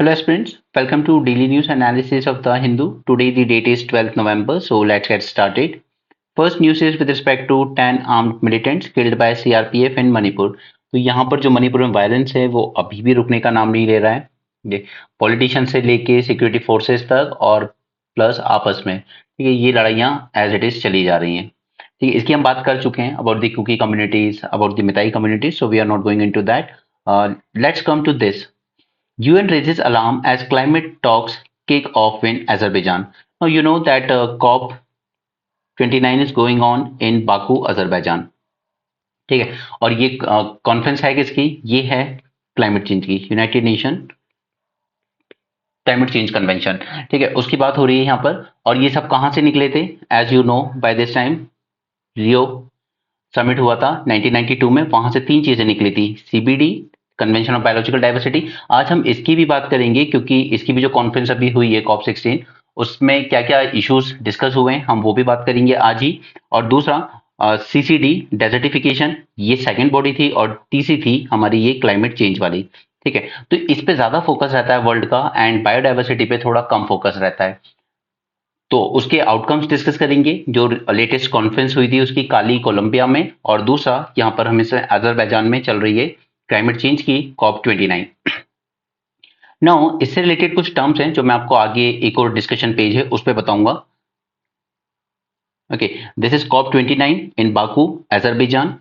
Hello aspirants, welcome to daily news analysis of the Hindu. Today the date is 12th November, so let's get started. First news is with respect to 10 armed militants killed by CRPF in Manipur. तो यहाँ पर जो मणिपुर में violence है वो अभी भी रुकने का नाम नहीं ले रहा है। ये पॉलिटिशियन से लेके सिक्योरिटी फोर्सेस तक और प्लस आपस में, ठीक है, ये लड़ाइयाँ एज इट इज चली जा रही हैं। ठीक है, इसकी हम बात कर चुके हैं about the Kuki communities, about the Meitei communities, so we are not going into that. Let's come to this. UN raises alarm as climate talks kick off in Azerbaijan. Now you know that COP29 is going on in Baku, Azerbaijan. ठीक है, और ये conference है किसकी? ये है climate change की, United nation climate change convention. ठीक है, उसकी बात हो रही है यहाँ पर। और ये सब कहाँ से निकले थे? As you know by this time Rio summit हुआ था 1992 में, वहां से तीन चीजें निकली थी, CBD, convention of biological diversity. आज हम इसकी भी बात करेंगे क्योंकि इसकी भी जो कॉन्फ्रेंस अभी हुई है COP16, उसमें क्या क्या इश्यूज डिस्कस हुए हैं हम वो भी बात करेंगे आज ही। और दूसरा CCD डेजर्टिफिकेशन, ये सेकंड बॉडी थी, और तीसरी थी हमारी ये क्लाइमेट चेंज वाली। ठीक है, तो इस पे ज्यादा फोकस रहता है वर्ल्ड का, एंड बायोडाइवर्सिटी पे थोड़ा कम फोकस रहता है। तो उसके आउटकम्स डिस्कस करेंगे। जो लेटेस्ट कॉन्फ्रेंस हुई थी उसकी, काली कोलंबिया में, और दूसरा यहाँ पर हमें अजरबैजान में चल रही है क्लाइमेट चेंज की COP29। नाउ इससे रिलेटेड कुछ टर्म्स हैं जो मैं आपको आगे, एक और डिस्कशन पेज है उस पर बताऊंगा। Okay, this is COP29 in Baku, Azerbaijan.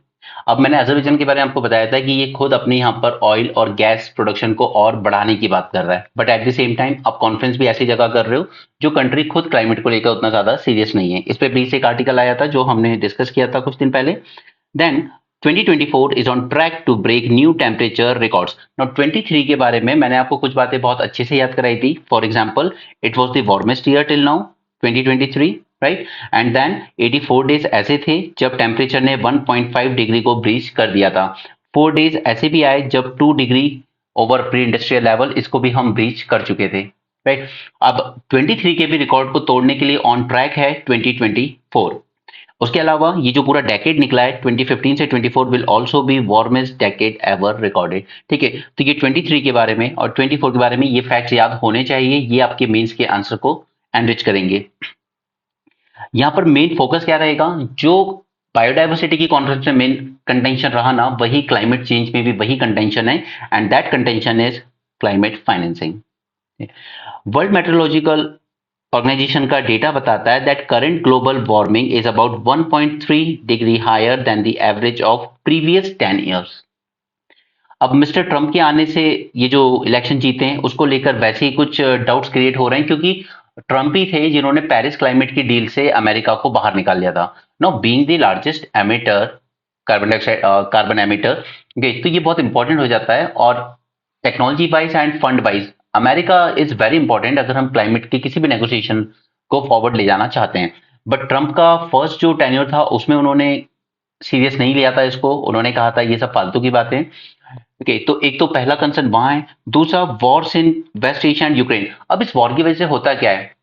अब मैंने अजरबैजान के बारे में आपको बताया था कि ये खुद अपने यहाँ पर ऑयल और गैस प्रोडक्शन को और बढ़ाने की बात कर रहा है, but at the same time आप कॉन्फ्रेंस भी ऐसी जगह कर रहे हो जो कंट्री खुद क्लाइमेट को लेकर उतना ज्यादा सीरियस नहीं है। इस पे प्लीज एक आर्टिकल आया था जो हमने डिस्कस किया था कुछ दिन पहले। Then 2024 is on track to break new temperature records. Now 23 के बारे में मैंने आपको कुछ बातें बहुत अच्छे से याद कराई थी। For example, it was the warmest year till now 2023, right? And then 84 days ऐसे थे जब टेम्परेचर ने 1.5 डिग्री को ब्रीच कर दिया था। 4 डेज ऐसे भी आए जब 2 degree over pre industrial level, इसको भी हम ब्रीच कर चुके थे, राइट? अब 23 के भी रिकॉर्ड को तोड़ने के लिए ऑन ट्रैक है 2024। उसके अलावा ये जो पूरा डेकेड निकला है 2015 से 24 will also be warmest decade ever recorded. ठीक है, तो ये 23 के बारे में और 24 के बारे में ये फैक्ट्स याद होने चाहिए, ये आपके मेंस के आंसर को एनरिच करेंगे। यहाँ पर मेन फोकस क्या रहेगा? जो बायोडाइवर्सिटी की कॉन्फ्रेंस में मेन कंटेंशन रहा ना, वही क्लाइमेट चेंज में भी वही कंटेंशन है, and that contention is climate financing. World Meteorological Organization का डेटा बताता है that current global warming is about 1.3 degree higher than the average of previous 10 years. अब मिस्टर ट्रम्प के आने से ये जो इलेक्शन जीते हैं उसको लेकर वैसे ही कुछ डाउट्स क्रिएट हो रहे हैं, क्योंकि ट्रम्प ही थे जिन्होंने पेरिस क्लाइमेट की डील से अमेरिका को बाहर निकाल दिया था। Now being the largest emitter, carbon dioxide carbon emitter, तो ये बहुत इंपॉर्टेंट हो जाता है। और technology wise end fund wise America is very important अगर हम क्लाइमेट की किसी भी नेगोशिएशन को फॉरवर्ड ले जाना चाहते हैं। बट ट्रम्प का फर्स्ट जो टेन्योर था उसमें उन्होंने सीरियस नहीं लिया था इसको, उन्होंने कहा था ये सब फालतू की बातें। ओके, तो एक तो पहला कंसर्न वहां है। दूसरा, wars in West Asia and Ukraine. अब इस वॉर की वजह से होता क्या है?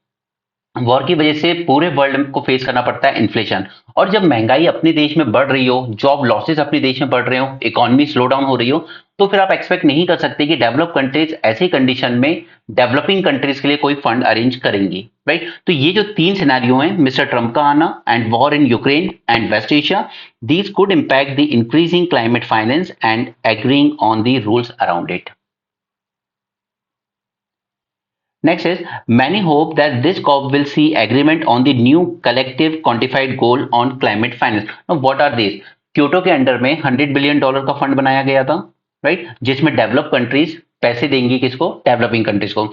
वॉर की वजह से पूरे वर्ल्ड को फेस करना पड़ता है इन्फ्लेशन। और जब महंगाई अपने देश में बढ़ रही हो, जॉब लॉसेस अपने देश में बढ़ रहे हो, इकोनॉमी स्लो डाउन हो रही हो, तो फिर आप एक्सपेक्ट नहीं कर सकते कि डेवलप कंट्रीज ऐसी कंडीशन में डेवलपिंग कंट्रीज के लिए कोई फंड अरेंज करेंगी, राइट? तो ये जो तीन सिनेरियो हैं, मिस्टर ट्रम्प का आना and war in Ukraine and West Asia, these could impact the increasing climate finance and agreeing on the rules around it. Next is, many hope that this COP will see agreement on the new collective quantified goal on climate finance. Now, what are these? Kyoto के under में $100 billion का fund बनाया गया था, right? जिसमें develop countries पैसे देंगी किसको? डेवलपिंग कंट्रीज को।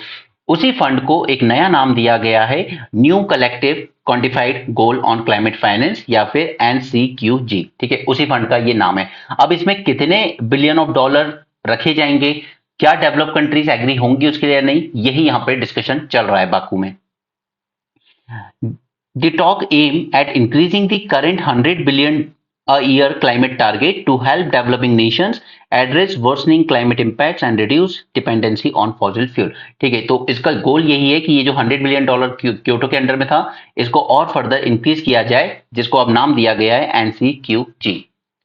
उसी फंड को एक नया नाम दिया गया है new collective quantified goal on climate finance, या फिर NCQG। ठीक है, उसी फंड का ये नाम है। अब इसमें कितने बिलियन ऑफ डॉलर रखे जाएंगे, क्या डेवलप कंट्रीज एग्री होंगी उसके लिए नहीं, यही यहाँ पे डिस्कशन चल रहा है बाकू में। The talk aim at increasing the current 100 billion a year climate target to help developing nations address worsening climate impacts and reduce dependency on fossil fuel। ठीक है, तो इसका गोल यही है कि ये जो $100 बिलियन क्योटो के अंडर में था, इसको और फर्दर इंक्रीज किया जाए, जिसको अब नाम दिया गया है NCQG।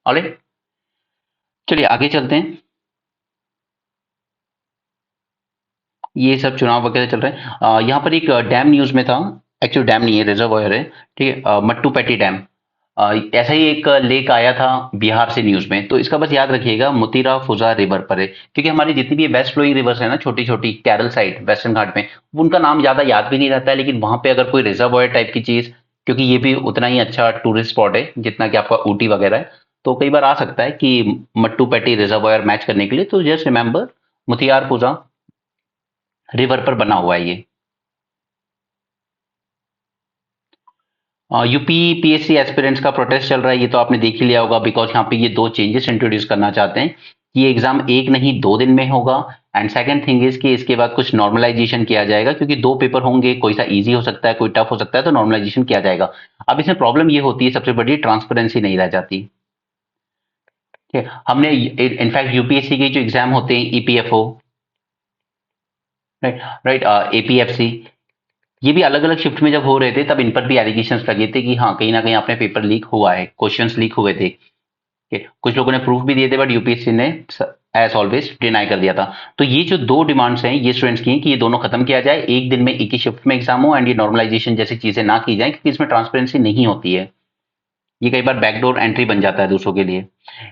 ऑलराइट, चलिए आगे चलते हैं। ये सब चुनाव वगैरह चल रहे हैं। यहाँ पर एक डैम न्यूज़ में था, एक्चुअली डैम नहीं है, रिजर्वॉयर है, ठीक है, मट्टूपेटी डैम। ऐसा ही एक लेक आया था बिहार से न्यूज़ में, तो इसका बस याद रखिएगा मुतीरा फुजा रिवर पर है, क्योंकि हमारी जितनी भी वेस्ट फ्लोइंग रिवर्स है ना, छोटी-छोटी केरल साइड, वेस्टर्न घाट में, उनका नाम ज़्यादा याद भी नहीं रहता है, लेकिन वहाँ पे अगर कोई रिजर्वॉयर टाइप की चीज़, क्योंकि ये भी उतना ही अच्छा टूरिस्ट स्पॉट है, जितना कि आपका ऊटी वगैरह है, तो कई बार आ सकता है कि मट्टूपेटी रिजर्वॉयर मैच करने के लिए, तो जस्ट रिमेंबर मुथियारपुझा रिवर पर बना हुआ है ये। यूपी पीएससी एस्पिरेंट्स का प्रोटेस्ट चल रहा है, ये तो आपने देख ही लिया होगा, बिकॉज यहाँ पे ये दो चेंजेस इंट्रोड्यूस करना चाहते हैं कि ये एग्जाम एक नहीं 2 दिन में होगा, एंड सेकंड थिंग इज कि इसके बाद कुछ नॉर्मलाइजेशन किया जाएगा, क्योंकि 2 पेपर होंगे, कोई सा इजी हो सकता है, कोई टफ हो सकता है, तो नॉर्मलाइजेशन किया जाएगा। अब इसमें प्रॉब्लम ये होती है, सबसे बड़ी ट्रांसपेरेंसी नहीं रह जाती। ठीक है, हमने इनफैक्ट यूपीएससी के जो एग्जाम होते हैं, ईपीएफओ, राइट, राइट, एपीएफसी, ये भी अलग अलग शिफ्ट में जब हो रहे थे, तब इन पर भी एलिगेशंस लगे थे कि हाँ, कहीं ना कहीं आपने पेपर लीक हुआ है, क्वेश्चंस लीक हुए थे। कुछ लोगों ने प्रूफ भी दिए थे, बट यूपीएससी ने एज ऑलवेज डिनाई कर दिया था। तो ये जो दो डिमांड्स हैं ये स्टूडेंट्स की हैं कि ये दोनों खत्म किया जाए, एक दिन में एक ही शिफ्ट में एग्जाम हो, एंड ये नॉर्मलाइजेशन जैसी चीजें ना की जाए, क्योंकि इसमें ट्रांसपेरेंसी नहीं होती है, ये कई बार बैकडोर एंट्री बन जाता है दूसरों के लिए।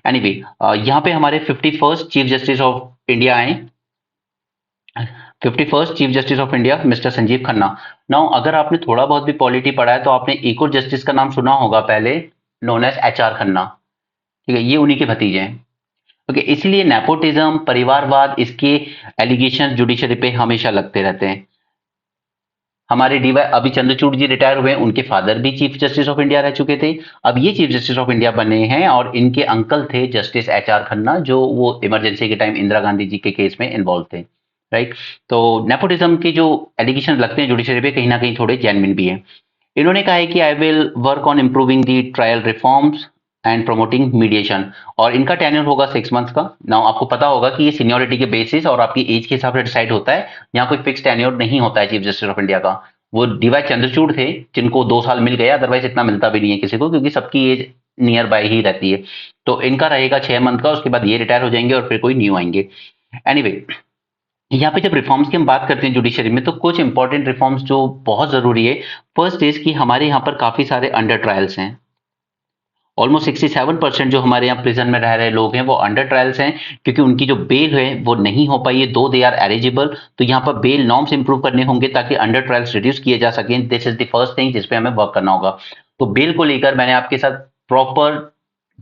एनीवे, यहाँ पे हमारे 51st chief justice of India आए, 51st chief justice of India mister Sanjeev Khanna. Now अगर आपने थोड़ा बहुत भी पॉलिटी पढ़ा है, तो आपने एक और जस्टिस का नाम सुना होगा पहले, नोन एज एचआर खन्ना, ठीक है, ये उन्हीं के भतीजे हैं। ओके, इसलिए नेपोटिज्म, परिवारवाद, इसके एलिगेशन जुडिशरी पे हमेशा लगते रहते हैं। हमारे डीवाई अभी चंद्रचूड़ जी रिटायर हुए, उनके फादर भी चीफ जस्टिस ऑफ इंडिया रह चुके थे, अब ये चीफ जस्टिस ऑफ इंडिया बने हैं, और इनके अंकल थे जस्टिस एचआर खन्ना, जो वो इमरजेंसी के टाइम इंदिरा गांधी जी के केस में इन्वॉल्व थे, राइट। तो नेपोटिज्म के जो एलिगेशन लगते हैं जुडिशरी पे, कहीं ना कहीं थोड़े जेन्युइन भी हैं। इन्होंने कहा है कि I will work on improving the trial reforms and promoting mediation, और इनका टेन्योर होगा 6 मंथ्स का। नाउ आपको पता होगा कि ये सीनियोरिटी के बेसिस और आपकी एज के हिसाब से डिसाइड होता है, यहाँ कोई फिक्स टेन्योर नहीं होता है चीफ जस्टिस ऑफ इंडिया का। वो डीवाई चंद्रचूड़ थे, जिनको 2 साल मिल गया, अदरवाइज इतना मिलता भी नहीं है किसी को, क्योंकि सबकी एज नियर बाय ही रहती है। तो इनका रहेगा 6 मंथ का, उसके बाद ये रिटायर हो जाएंगे और फिर कोई न्यू आएंगे। एनीवे, यहाँ पे जब रिफॉर्म्स की हम बात करते हैं जुडिशरी में, तो कुछ इंपॉर्टेंट रिफॉर्म्स जो बहुत जरूरी है। फर्स्ट इज कि हमारे यहाँ पर काफी सारे अंडर ट्रायल्स हैं, ऑलमोस्ट 67% जो हमारे यहाँ प्रिजन में रह रहे लोग हैं वो अंडर ट्रायल्स हैं, क्योंकि उनकी जो बेल है वो नहीं हो पाई है, दो दे आर एलिजिबल। तो यहाँ पर बेल नॉर्म्स इंप्रूव करने होंगे, ताकि अंडर ट्रायल्स रिड्यूस किए जा सकें। This is the first thing जिसपे हमें वर्क करना होगा। तो बेल को लेकर मैंने आपके साथ प्रॉपर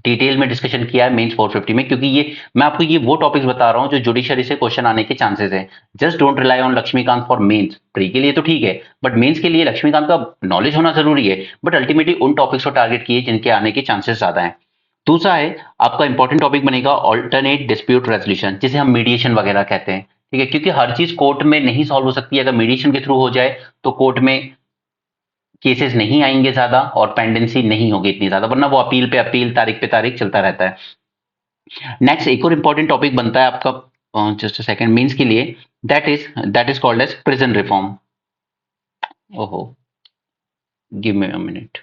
डिटेल में डिस्कशन किया है मेंस 450 में, क्योंकि ये मैं आपको ये वो टॉपिक्स बता रहा हूँ जो जुडिशरी से क्वेश्चन आने के चांसेस हैं। Just don't rely on Laxmikanth for mains, pre के लिए तो ठीक है, बट मेंस के लिए लक्ष्मीकांत का नॉलेज होना जरूरी है, बट अल्टीमेटली उन टॉपिक्स को टारगेट किए जिनके आने के चांसेस ज्यादा हैं। दूसरा है, आपका इंपॉर्टेंट टॉपिक बनेगा ऑल्टरनेट डिस्प्यूट रेजोल्यूशन, जिसे हम मीडिएशन वगैरह कहते हैं, ठीक है, क्योंकि हर चीज कोर्ट में नहीं सॉल्व हो सकती है। अगर मीडिएशन के थ्रू हो जाए तो कोर्ट में केसेस नहीं आएंगे ज्यादा, और पेंडेंसी नहीं होगी इतनी ज्यादा, वरना वो अपील पे अपील, तारीख पे तारीख चलता रहता है। नेक्स्ट एक और इंपॉर्टेंट टॉपिक बनता है आपका, जस्ट अ सेकंड, मींस के लिए, that is called as prison reform. ओहो, give me a minute.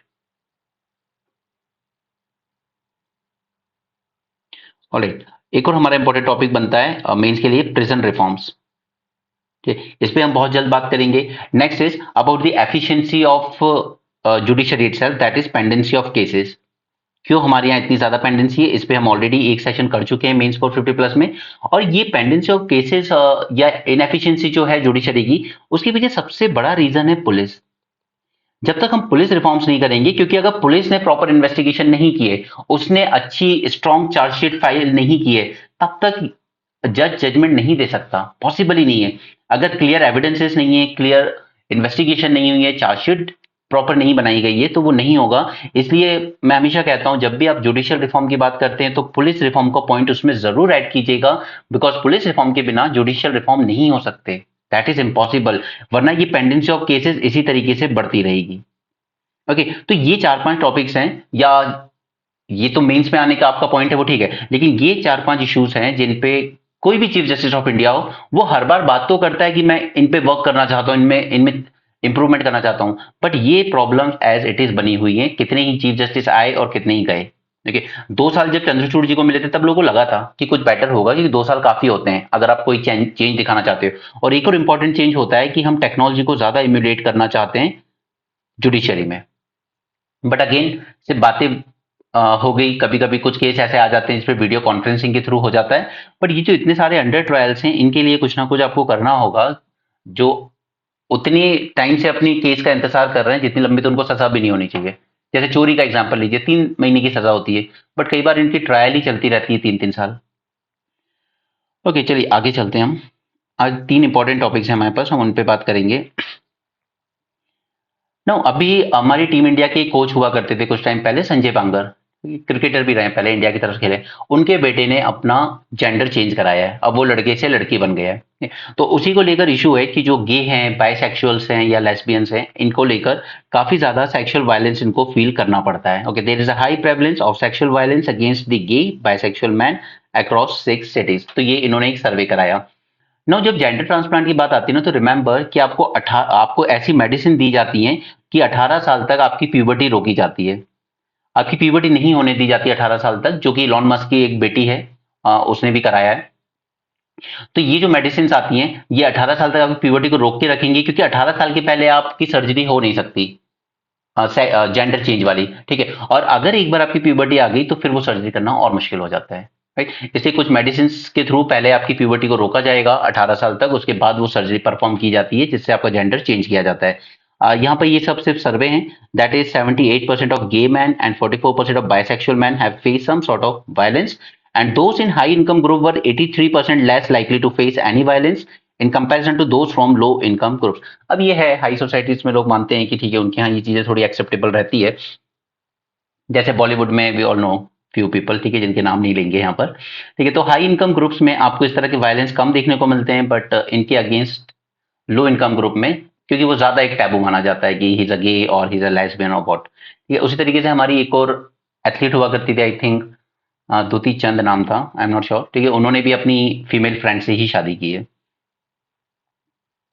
Alright, एक और हमारा इंपॉर्टेंट टॉपिक बनता है मेंस के लिए, प्रिजन रिफॉर्म्स। ठीक है, इस पे हम बहुत जल्द बात करेंगे। Next is about the efficiency of judiciary itself, that is pendency of cases. क्यों हमारे यहाँ इतनी ज्यादा पेंडेंसी है, इस पे हम ऑलरेडी एक सेशन कर चुके हैं मेंस 450 प्लस में। और ये पेंडेंसी ऑफ केसेस या इनएफिशिएंसी जो है जुडिशरी की, उसके पीछे सबसे बड़ा रीजन है पुलिस। जब तक हम पुलिस रिफॉर्म्स नहीं करेंगे, क्योंकि अगर पुलिस ने प्रॉपर इन्वेस्टिगेशन नहीं किए, उसने अच्छी स्ट्रॉन्ग चार्जशीट फाइल नहीं किए, तब तक जज जजमेंट नहीं दे सकता, पॉसिबल ही नहीं है। अगर क्लियर एविडेंसेस नहीं है, क्लियर इन्वेस्टिगेशन नहीं हुई है, चार्जशीट प्रॉपर नहीं बनाई गई है, तो वो नहीं होगा। इसलिए मैं हमेशा कहता हूं, जब भी आप जुडिशियल रिफॉर्म की बात करते हैं, तो पुलिस रिफॉर्म का पॉइंट उसमें जरूर ऐड कीजिएगा, बिकॉज पुलिस रिफॉर्म के बिना जुडिशियल रिफॉर्म नहीं हो सकते, दैट इज इम्पॉसिबल। वरना ये पेंडेंसी ऑफ केसेस इसी तरीके से बढ़ती रहेगी। ओके, तो ये 4-5 टॉपिक्स हैं, या ये तो मेंस में आने का आपका पॉइंट है, वो ठीक है, लेकिन ये 4-5 इश्यूज हैं जिन पे कोई भी चीफ जस्टिस ऑफ इंडिया हो, वो हर बार बात तो करता है कि मैं इन पे वर्क करना चाहता हूं, इनमें इनमें इंप्रूवमेंट करना चाहता हूं, बट ये प्रॉब्लम एज इट इज बनी हुई है, कितने ही चीफ जस्टिस आए और कितने ही गए। देखिए 2 साल जब चंद्रचूड़ जी को मिले थे तब लोगों को लगा था कि कुछ बेटर होगा, क्योंकि 2 साल काफी होते हैं अगर आप कोई चेंज दिखाना चाहते हो। और एक और इंपॉर्टेंट चेंज होता है कि हम टेक्नोलॉजी को ज्यादा इम्यूलेट करना चाहते हैं जुडिशरी में। बट अगेन सिर्फ बातें हो गई, कभी कभी कुछ केस ऐसे आ जाते हैं जिसपे वीडियो कॉन्फ्रेंसिंग के थ्रू हो जाता है। बट ये जो इतने सारे अंडर ट्रायल्स हैं, इनके लिए कुछ ना कुछ आपको करना होगा। जो उतनी टाइम से अपनी केस का इंतजार कर रहे हैं जितनी लंबी तो उनको सजा भी नहीं होनी चाहिए। जैसे चोरी का एग्जांपल लीजिए, 3 महीने की सजा होती है, बट कई बार इनकी ट्रायल ही चलती रहती है 3-3 साल। ओके, चलिए आगे चलते हैं हम। आज 3 इंपॉर्टेंट टॉपिक्स हैं हमारे पास, हम उन पे बात करेंगे। नो, अभी हमारी टीम इंडिया के कोच हुआ करते थे कुछ टाइम पहले, संजय बांगर, क्रिकेटर भी रहे हैं, पहले इंडिया की तरफ खेले। उनके बेटे ने अपना जेंडर चेंज कराया है, अब वो लड़के से लड़की बन गया है। तो उसी को लेकर इशू है कि जो गे हैं, बाइसेक्सुअल्स हैं या लेस्बियंस हैं, इनको लेकर काफी ज्यादा सेक्सुअल वायलेंस इनको फील करना पड़ता है। Okay, there is a high prevalence of sexual violence against the gay bisexual man across 6 cities. तो ये इन्होंने एक सर्वे कराया। नो, जब जेंडर ट्रांसप्लांट की बात आती है ना, तो रिमेंबर कि आपको ऐसी मेडिसिन दी जाती है कि 18 साल तक आपकी प्यूबर्टी रोकी जाती है। आपकी प्यूबर्टी नहीं होने दी जाती 18 साल तक, जो कि इलॉन मस्क की एक बेटी है, उसने भी कराया है। तो ये जो मेडिसिन आती हैं, ये 18 साल तक आपकी प्यूबर्टी को रोक के रखेंगी, क्योंकि 18 साल के पहले आपकी सर्जरी हो नहीं सकती जेंडर चेंज वाली। ठीक है, और अगर एक बार आपकी प्यूबर्टी आ गई तो फिर वो सर्जरी करना और मुश्किल हो जाता है। राइट, इसलिए कुछ मेडिसिन के थ्रू पहले आपकी प्यूबर्टी को रोका जाएगा 18 साल तक, उसके बाद वो सर्जरी परफॉर्म की जाती है जिससे आपका जेंडर चेंज किया जाता है। यहाँ पर ये सब सिर्फ सर्वे हैं। That is 78% of gay man and 44% of bisexual man have face some sort of violence, and those in high income group were 83% less likely to face any violence in comparison to those from low income groups. अब ये है, high societies में लोग मानते हैं कि ठीक है, उनके यहाँ ये चीजें थोड़ी एक्सेप्टेबल रहती है। जैसे बॉलीवुड में we all know few people, ठीक है, जिनके नाम नहीं लेंगे यहाँ पर। ठीक है, तो हाई इनकम ग्रुप्स में आपको इस तरह के वायलेंस कम देखने को मिलते हैं, बट इनके अगेंस्ट लो इनकम ग्रुप में, क्योंकि वो ज्यादा एक टैबू माना जाता है कि ही इज अ गे और ही इज अ लेस्बियन और व्हाट। ठीक है, उसी तरीके से हमारी एक और एथलीट हुआ करती थी, आई थिंक द्युति चंद नाम था, आई एम नॉट श्योर। ठीक है, उन्होंने भी अपनी फीमेल फ्रेंड से ही शादी की है।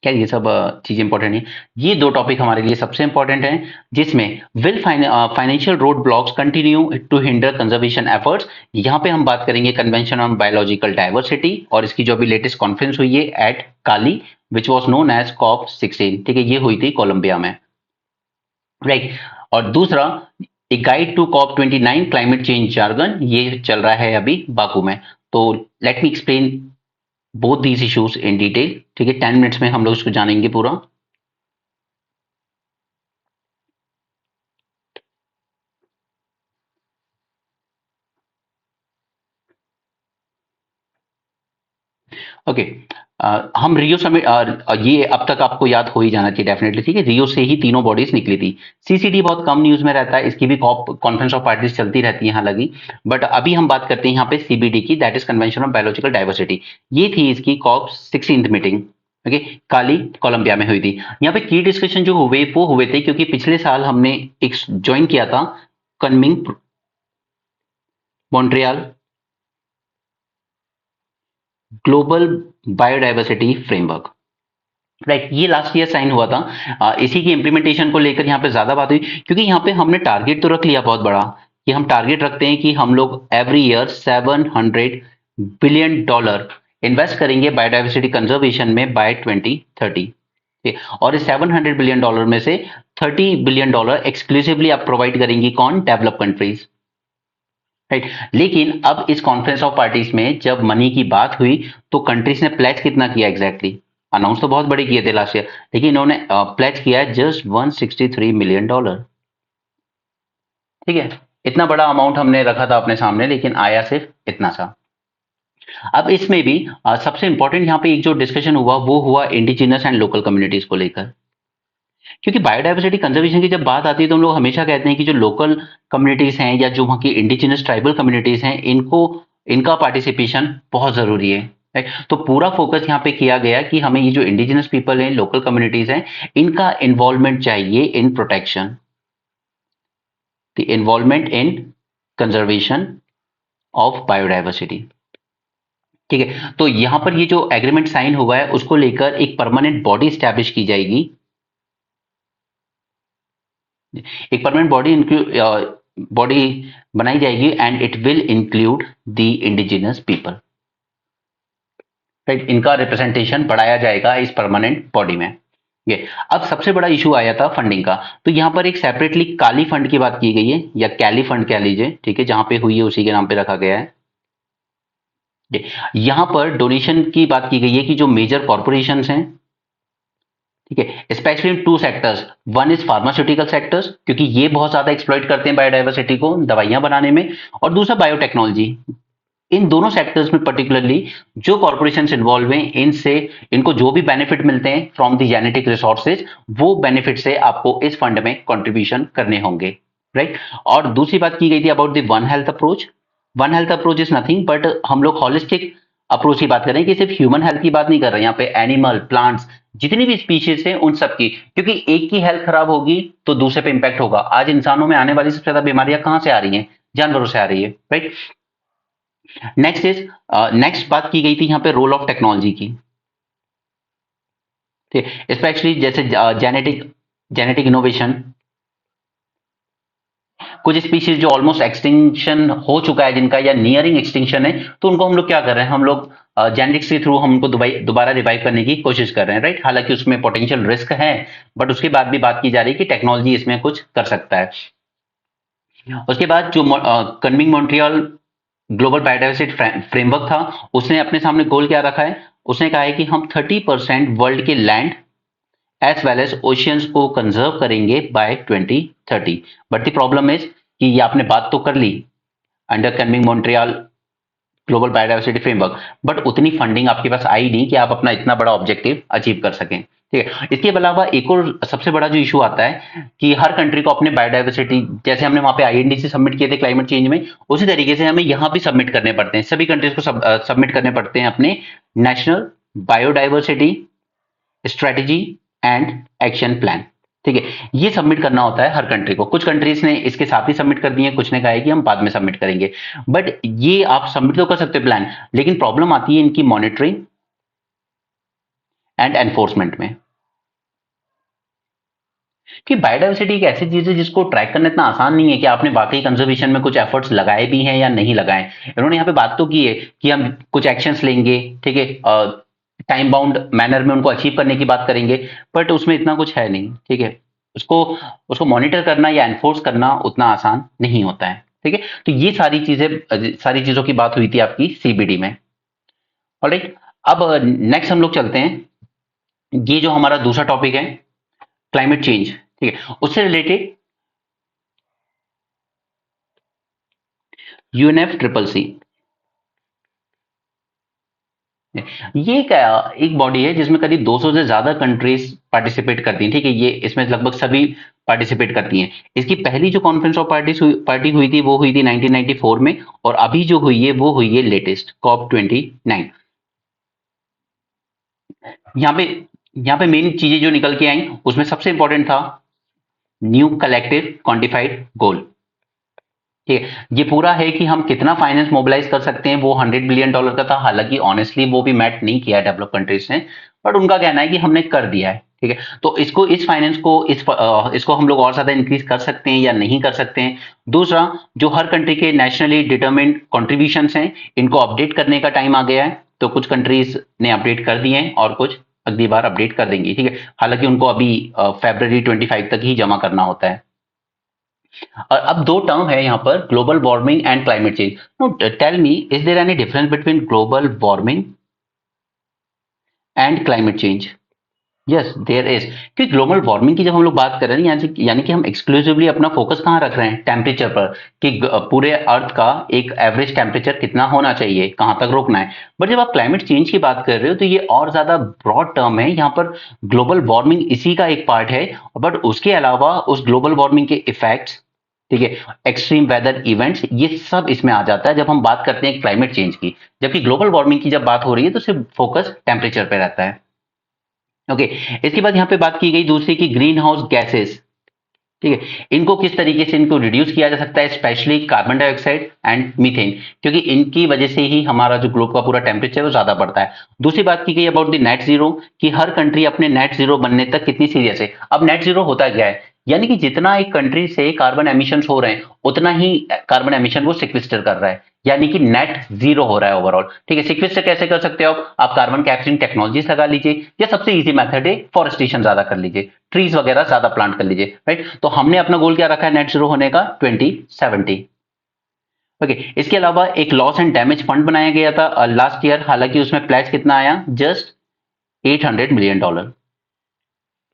क्या ये सब चीजें इंपॉर्टेंट है? ये 2 टॉपिक हमारे लिए सबसे इंपॉर्टेंट हैं, जिसमें will financial roadblocks continue to hinder conservation efforts. यहाँ पे हम बात करेंगे कन्वेंशन ऑन बायोलॉजिकल डाइवर्सिटी, और इसकी जो अभी लेटेस्ट कॉन्फ्रेंस हुई है at Cali, which was known as COP16। ठीक है, ये हुई थी कोलंबिया में। राइट, और दूसरा, a guide to COP29 climate change jargon, ये चल रहा है अभी बाकू में। तो let me explain both these issues in detail. ठीक है, 10 मिनट्स में हम लोग इसको जानेंगे पूरा। ओके, हम रियो समिट, ये अब तक आपको याद हो ही जाना चाहिए डेफिनेटली। ठीक है, रियो से ही तीनों बॉडीज निकली थी। सीसीडी बहुत कम न्यूज में रहता है, इसकी भी कॉन्फ्रेंस ऑफ पार्टीज चलती रहती है यहाँ लगी। बट अभी हम बात करते हैं यहाँ पे सीबीडी की, that is convention of biological diversity. ये थी इसकी COP16 मीटिंग। ओके, काली कोलंबिया में हुई थी। यहाँ पे की डिस्कशन जो हुए वो हुए थे क्योंकि पिछले साल हमने एक ज्वाइन किया था, Kunming Montreal global biodiversity framework. Right, ये लास्ट ईयर साइन हुआ था। इसी की इम्प्लीमेंटेशन को लेकर यहाँ पे ज्यादा बात हुई, क्योंकि यहाँ पे हमने टारगेट तो रख लिया बहुत बड़ा, कि हम टारगेट रखते हैं कि हम लोग एवरी ईयर $700 बिलियन इन्वेस्ट करेंगे बायोडाइवर्सिटी कंजर्वेशन में बाय 2030। ठीक है, और इस $700 बिलियन में से $30 बिलियन एक्सक्लूसिवली आप प्रोवाइड करेंगी कौन? Develop countries. राइट, लेकिन अब इस कॉन्फ्रेंस ऑफ पार्टीज में जब मनी की बात हुई, तो कंट्रीज ने प्लेज कितना किया एग्जैक्टली exactly? अनाउंस तो बहुत बड़े किए थे लास्ट ईयर, लेकिन इन्होंने प्लेज किया है जस्ट $163 मिलियन। ठीक है, इतना बड़ा अमाउंट हमने रखा था अपने सामने, लेकिन आया सिर्फ इतना सा। अब इसमें भी सबसे इंपॉर्टेंट यहाँ पे एक जो डिस्कशन हुआ वो हुआ इंडिजिनस एंड लोकल कम्युनिटीज को लेकर। क्योंकि बायोडाइवर्सिटी कंजर्वेशन की जब बात आती है तो हम लोग हमेशा कहते हैं कि जो लोकल कम्युनिटीज हैं या जो वहाँ की इंडिजिनस ट्राइबल कम्युनिटीज हैं, इनको इनका पार्टिसिपेशन बहुत जरूरी है। राइट? तो पूरा फोकस यहाँ पे किया गया कि हमें ये जो इंडिजिनस पीपल हैं, लोकल कम्युनिटीज हैं, इनका इन्वॉल्वमेंट चाहिए इन protection, the involvement in conservation of biodiversity. ठीक है, तो यहाँ पर ये जो एग्रीमेंट साइन हुआ है उसको लेकर एक परमानेंट बॉडी स्टैब्लिश की जाएगी। एक परमानेंट बॉडी बॉडी बनाई जाएगी and it will include the indigenous people, right. इनका रिप्रेजेंटेशन बढ़ाया जाएगा इस परमानेंट बॉडी में। ये अब सबसे बड़ा इशू आया था फंडिंग का, तो यहां पर एक सेपरेटली काली फंड की बात की गई है, या कैली फंड कह लीजिए, ठीक है, जहां पे हुई है उसी के नाम पे रखा गया है। यहां पर डोनेशन की बात की गई है कि जो मेजर कॉर्पोरेशंस हैं, ठीक है, specially in to sectors, one is pharmaceutical sectors, क्योंकि ये बहुत ज्यादा एक्सप्लॉइट करते हैं बायोडाइवर्सिटी को दवाइयां बनाने में, और दूसरा बायोटेक्नोलॉजी। इन दोनों सेक्टर्स में पर्टिकुलरली जो कॉर्पोरेशंस इन्वॉल्व हैं, इनसे इनको जो भी बेनिफिट मिलते हैं फ्रॉम द जेनेटिक रिसोर्सेज, वो बेनिफिट से आपको इस फंड में कंट्रीब्यूशन करने होंगे, राइट। और दूसरी बात की गई थी about the one health approach. One health approach is nothing but हम लोग हॉलिस्टिक अप्रोच की बात कर रहे हैं, कि सिर्फ ह्यूमन हेल्थ की बात नहीं कर रहे हैं, यहाँ पे एनिमल, प्लांट्स, जितनी भी स्पीशीज हैं उन सब की, क्योंकि एक की हेल्थ खराब होगी तो दूसरे पे इंपैक्ट होगा। आज इंसानों में आने वाली सबसे ज्यादा बीमारियां कहां से आ रही हैं? जानवरों से आ रही है, राइट। नेक्स्ट बात की गई थी यहाँ पे रोल ऑफ टेक्नोलॉजी की, ठीक है, स्पेशली जैसे जेनेटिक इनोवेशन, कुछ स्पीशीज जो ऑलमोस्ट एक्सटिंक्शन हो चुका है जिनका, या नियरिंग एक्सटिंक्शन है, तो उनको हम लोग क्या कर रहे हैं, हम लोग जेनेटिक्स के थ्रू हम उनको दोबारा रिवाइव करने की कोशिश कर रहे हैं, राइट। हालांकि उसमें पोटेंशियल रिस्क है, बट उसके बाद भी बात की जा रही है कि टेक्नोलॉजी इसमें कुछ कर सकता है। उसके बाद जो कन्विंग मॉन्ट्रियल ग्लोबल बायोडाइवर्सिटी फ्रेमवर्क था, उसने अपने सामने गोल क्या रखा है? उसने कहा है कि हम 30% वर्ल्ड के land as well as oceans को कंजर्व करेंगे by 2030। But the problem is कि ये आपने बात तो कर ली under Kunming Montreal global biodiversity framework, but उतनी फंडिंग आपके पास आई नहीं कि आप अपना इतना बड़ा ऑब्जेक्टिव अचीव कर सकें, ठीक है। इसके अलावा एक और सबसे बड़ा जो इशू आता है कि हर कंट्री को अपने बायोडाइवर्सिटी, जैसे हमने वहां पे आईएनडीसी सबमिट किए थे क्लाइमेट चेंज में, उसी तरीके से हमें यहाँ भी सबमिट करने पड़ते हैं, सभी कंट्रीज को सबमिट करने पड़ते हैं अपने national biodiversity strategy and action plan, ठीक है। ये सबमिट करना होता है हर कंट्री को। कुछ कंट्रीज ने इसके साथ ही सबमिट कर दिए, कुछ ने कहा है कि हम बाद में सबमिट करेंगे, बट ये आप सबमिट तो कर सकते हो प्लान, लेकिन प्रॉब्लम आती है इनकी मॉनिटरिंग एंड एनफोर्समेंट में, कि बायोडाइवर्सिटी एक ऐसी चीज है जिसको ट्रैक करना इतना आसान नहीं है कि आपने वाकई कंजर्वेशन में कुछ एफर्ट्स लगाए भी हैं या नहीं लगाए। इन्होंने यहाँ पे बात तो की है कि हम कुछ एक्शंस लेंगे, ठीक है, टाइम बाउंड मैनर में उनको अचीव करने की बात करेंगे, बट उसमें इतना कुछ है नहीं, ठीक है। उसको उसको मॉनिटर करना या एनफोर्स करना उतना आसान नहीं होता है, ठीक है। तो ये सारी चीजों की बात हुई थी आपकी सीबीडी में। ऑलराइट, अब नेक्स्ट हम लोग चलते हैं, ये जो हमारा दूसरा टॉपिक है क्लाइमेट चेंज, ठीक है, उससे रिलेटेड UNFCCC, ये एक बॉडी है जिसमें करीब 200 से ज्यादा कंट्रीज पार्टिसिपेट करती हैं, ठीक है। ये इसमें लगभग सभी पार्टिसिपेट करती हैं। इसकी पहली जो कॉन्फ्रेंस ऑफ पार्टी हुई थी वो हुई थी 1994 में, और अभी जो हुई है वो हुई है लेटेस्ट COP29। यहाँ पे यहाँ पे मेन चीजें जो निकल के आई उसमें सबसे इंपॉर्टेंट था न्यू कलेक्टिव क्वांटिफाइड गोल, ठीक है। ये पूरा है कि हम कितना फाइनेंस मोबिलाइज कर सकते हैं, वो $100 बिलियन का था। हालांकि ऑनेस्टली वो भी मैट नहीं किया डेवलप कंट्रीज ने, बट उनका कहना है कि हमने कर दिया है, ठीक है। तो इस फाइनेंस को इसको हम लोग और ज्यादा इंक्रीज कर सकते हैं या नहीं कर सकते हैं। दूसरा, जो हर कंट्री के नेशनली डिटरमिन्ड कॉन्ट्रीब्यूशन हैं, इनको अपडेट करने का टाइम आ गया है। तो कुछ कंट्रीज ने अपडेट कर दिए हैं और कुछ अगली बार अपडेट कर देंगी, ठीक है। हालांकि उनको अभी February 25 तक ही जमा करना होता है। और अब दो टर्म है यहाँ पर, global warming and climate change. No, tell me, is there any difference between global warming and climate change? Yes there is. कि ग्लोबल वार्मिंग की जब हम लोग बात कर रहे हैं, यानी कि हम एक्सक्लूसिवली अपना फोकस कहाँ रख रहे हैं? टेम्परेचर पर, कि पूरे अर्थ का एक एवरेज टेम्परेचर कितना होना चाहिए, कहाँ तक रोकना है। बट जब आप क्लाइमेट चेंज की बात कर रहे हो तो ये और ज्यादा ब्रॉड टर्म है। यहाँ पर ग्लोबल वार्मिंग इसी का एक पार्ट है, बट उसके अलावा उस ग्लोबल वार्मिंग के इफेक्ट्स, ठीक है, एक्सट्रीम वेदर इवेंट्स, ये सब इसमें आ जाता है जब हम बात करते हैं क्लाइमेट चेंज की। जबकि ग्लोबल वार्मिंग की जब बात हो रही है तो सिर्फ फोकस टेम्परेचर पे रहता है, ओके। इसके बाद यहाँ पे बात की गई दूसरी की ग्रीन हाउस गैसेस, ठीक है, इनको किस तरीके से इनको रिड्यूस किया जा सकता है, specially carbon dioxide and methane, क्योंकि इनकी वजह से ही हमारा जो ग्लोब का पूरा टेम्परेचर है वो ज्यादा बढ़ता है। दूसरी बात की गई अबाउट द नेट जीरो, कि हर कंट्री अपने नेट जीरो बनने तक कितनी सीरियस है। अब नेट जीरो होता क्या है? यानी कि जितना एक कंट्री से कार्बन एमिशन हो रहे हैं उतना ही कार्बन एमिशन वो सिक्विस्टर कर रहा है, यानी कि नेट जीरो हो रहा है ओवरऑल। ठीक है, सिक्विस्टर कैसे कर सकते हो आप कार्बन कैप्चरिंग टेक्नोलॉजीज लगा लीजिए, या सबसे इजी मेथड है फॉरेस्टेशन ज्यादा कर लीजिए, ट्रीज वगैरह ज्यादा प्लांट कर लीजिए, राइट। तो हमने अपना गोल क्या रखा है नेट जीरो होने का 2070। ओके, इसके अलावा एक लॉस एंड डैमेज फंड बनाया गया था लास्ट ईयर, हालांकि उसमें प्लेज कितना आया, जस्ट $800 मिलियन।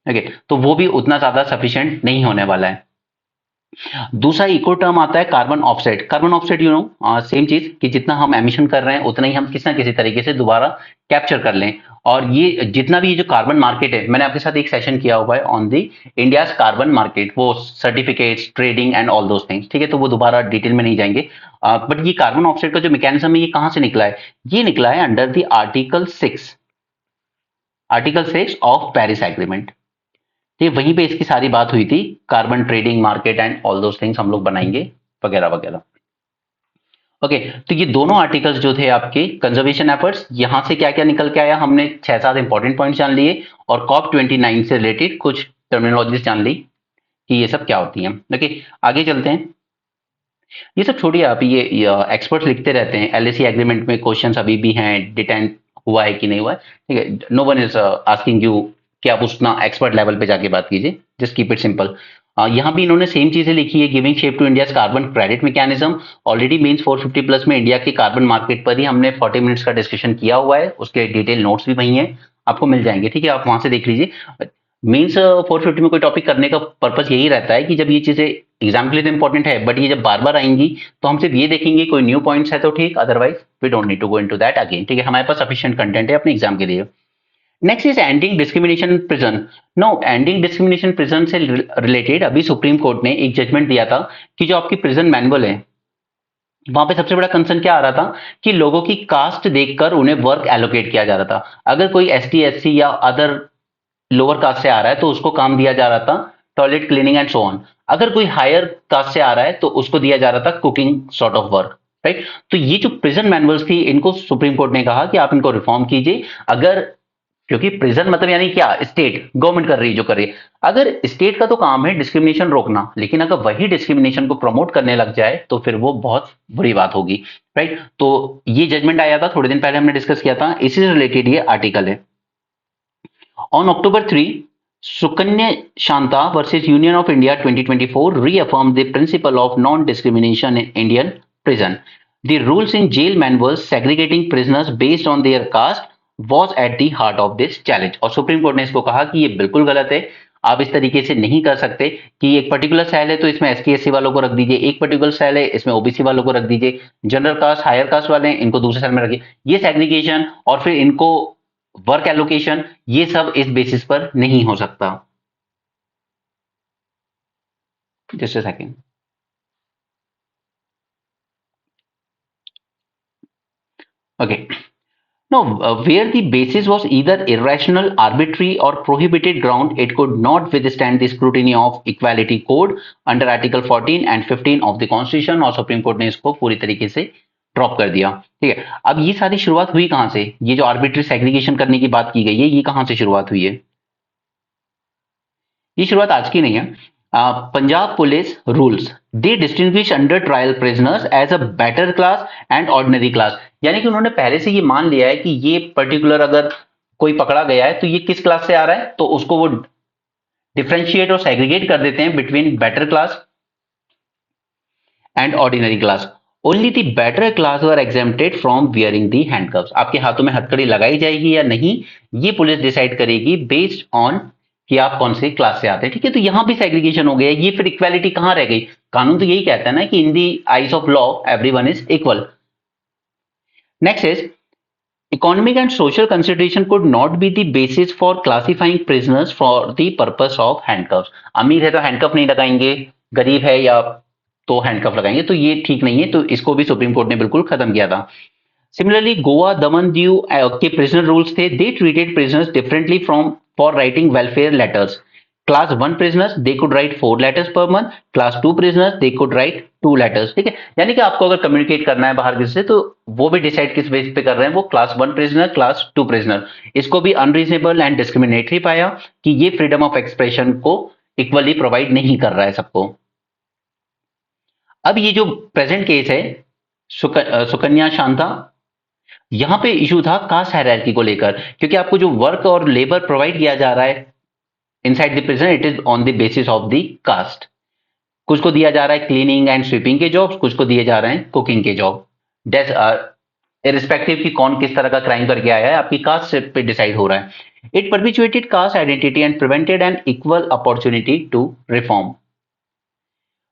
ओके, तो वो भी उतना ज्यादा सफिशिएंट नहीं होने वाला है। दूसरा इको टर्म आता है carbon offset. Carbon offset you know same चीज कि जितना हम एमिशन कर रहे हैं उतना ही हम किसी ना किसी तरीके से दोबारा कैप्चर कर लें। और ये जितना भी ये जो कार्बन मार्केट है, मैंने आपके साथ एक सेशन किया हुआ है on the India's carbon market, वो certificates, trading and all those things, ठीक है, तो वो दोबारा डिटेल में नहीं जाएंगे। बट ये कार्बन ऑफसेट का जो मैकेनिज्म है ये कहां से निकला है, ये निकला है under the article 6 of Paris agreement. तो वहीं पे इसकी सारी बात हुई थी, carbon trading market and all those things हम लोग बनाएंगे वगैरह वगैरह। ओके, तो ये दोनों आर्टिकल्स जो थे आपके कंजर्वेशन एफर्ट्स, यहां से क्या क्या निकल के आया, हमने 6-7 इंपॉर्टेंट पॉइंट जान लिए और COP29 से रिलेटेड कुछ टर्मिनोलॉजीज जान ली कि ये सब क्या होती है। ओके, आगे चलते हैं। ये सब छोड़िए आप, ये एक्सपर्ट्स लिखते रहते हैं, LAC एग्रीमेंट में क्वेश्चंस अभी भी हैं, डिटेंट हुआ है कि नहीं हुआ है, ठीक है, no one is asking you कि आप उतना एक्सपर्ट लेवल पे जाके बात कीजिए, जस्ट कीप इट सिंपल। यहाँ भी इन्होंने सेम चीजें लिखी है, giving shape to India carbon credit mechanism already means 450 plus में इंडिया की कार्बन मार्केट पर ही हमने 40 मिनट्स का डिस्कशन किया हुआ है, उसके डिटेल नोट्स भी वही हैं, आपको मिल जाएंगे, ठीक है, आप वहां से देख लीजिए। मीन्स 450 में कोई टॉपिक करने का पर्पस यही रहता है कि जब ये चीजें एग्जाम के लिए तो इंपॉर्टेंट है, बट ये जब बार बार आएंगी तो हम सिर्फ ये देखेंगे कोई न्यू पॉइंट्स है तो ठीक, otherwise we don't need to go into that again, ठीक है, हमारे पास सफिशिएंट कंटेंट है अपने एग्जाम के लिए। Next is ending discrimination prison. No, ending discrimination prison से रिलेटेड अभी सुप्रीम कोर्ट ने एक जजमेंट दिया था कि जो आपकी प्रिजन मैनुअल है वहां पे सबसे बड़ा कंसर्न क्या आ रहा था कि लोगों की कास्ट देखकर उन्हें वर्क एलोकेट किया जा रहा था। अगर कोई ST SC या अदर लोअर कास्ट से आ रहा है तो उसको काम दिया जा रहा था toilet cleaning and so on, अगर कोई हायर कास्ट से आ रहा है तो उसको दिया जा रहा था cooking sort of work, right. तो ये जो प्रिजन मैनुअल्स थी इनको सुप्रीम कोर्ट ने कहा कि आप इनको रिफॉर्म कीजिए, अगर, क्योंकि प्रिजन मतलब यानी क्या, स्टेट गवर्नमेंट कर रही है जो कर रही है, अगर स्टेट का तो काम है डिस्क्रिमिनेशन रोकना, लेकिन अगर वही डिस्क्रिमिनेशन को प्रमोट करने लग जाए तो फिर वो बहुत बुरी बात होगी, राइट। तो ये जजमेंट आया था थोड़े दिन पहले, हमने डिस्कस किया था, इसी से रिलेटेड ये आर्टिकल है। On October 3, Sukanya Shanta versus Union of India 2024 reaffirmed the principle of non-discrimination in Indian prison. The rules in jail manuals segregating prisoners based on their caste was at the heart of this challenge. और supreme Court ने इसको कहा कि ये बिल्कुल गलत है, आप इस तरीके से नहीं कर सकते कि एक पर्टिकुलर सेल है तो इसमें ST SC वालों को रख दीजिए, एक पर्टिकुलर सेल है इसमें OBC वालों को रख दीजिए, जनरल कास्ट हायर कास्ट वाले हैं इनको दूसरे सेल में रखिए, ये सेग्रीगेशन और फिर इनको वर्क एलोकेशन, ये सब इस बेसिस पर नहीं हो सकता। Just a second. Okay, no, where the basis was either irrational, arbitrary or prohibited ground, it could not withstand the scrutiny of equality code under article 14 and 15 of the constitution, और supreme Court ने इसको पूरी तरीके से drop कर दिया, ठीक है। अब ये सारी शुरुआत हुई कहां से, ये जो आर्बिट्री सेग्रीगेशन करने की बात की गई है ये कहां से शुरुआत हुई है, ये शुरुआत आज की नहीं है। Punjab police rules, they distinguish undertrial prisoners as a better class and ordinary class, यानी कि उन्होंने पहले से ये मान लिया है कि ये पर्टिकुलर अगर कोई पकड़ा गया है तो ये किस क्लास से आ रहा है, तो उसको वो डिफ्रेंशिएट और सेग्रीगेट कर देते हैं between better class and ordinary class. Only the better class were exempted from wearing the handcuffs, आपके हाथों में हथकड़ी लगाई जाएगी या नहीं ये पुलिस डिसाइड करेगी बेस्ड ऑन कि आप कौन से क्लास से आते हैं, ठीक है। तो यहां भी सेग्रीगेशन हो गया, ये फिर इक्वालिटी कहां रह गई, कानून तो यही कहता है ना कि in the eyes of law everyone is equal. Next is economic and social consideration could not be the basis for classifying prisoners for the purpose of handcuffs। अमीर है तो हैंडकफ नहीं लगाएंगे, गरीब है या तो हैंडकफ लगाएंगे, तो ये ठीक नहीं है, तो इसको भी सुप्रीम कोर्ट ने बिल्कुल खत्म किया था। सिमिलरली गोवा दमन दीव के प्रिजनर रूल्स थे, they treated prisoners differently from for writing welfare letters. Class 1 prisoners they could write 4 letters per month, class 2 prisoners they could write 2 letters, ठीक है। यानी कि आपको अगर कम्युनिकेट करना है बाहर किसी से तो वो भी डिसाइड किस बेस पे कर रहे हैं, वो क्लास 1 prisoner, क्लास 2 prisoner। इसको भी अनरीजनेबल एंड डिस्क्रिमिनेटरी पाया कि ये फ्रीडम ऑफ एक्सप्रेशन को इक्वली प्रोवाइड नहीं कर रहा है सबको। अब ये जो प्रेजेंट केस है सुकन्या शांता, यहां पे इशू था कास्ट हायरार्की को लेकर, क्योंकि आपको जो वर्क और लेबर प्रोवाइड किया जा रहा है inside the prison, it is on the basis of the caste. कुछ को दिया जा रहा है क्लीनिंग एंड स्वीपिंग के जॉब्स, कुछ को दिए जा रहे हैं कुकिंग के जॉब। इरिस्पेक्टिव कि कौन किस तरह का क्राइम करके आया है, आपकी कास्ट पे डिसाइड हो रहा है। It perpetuated caste identity and prevented an equal opportunity to reform.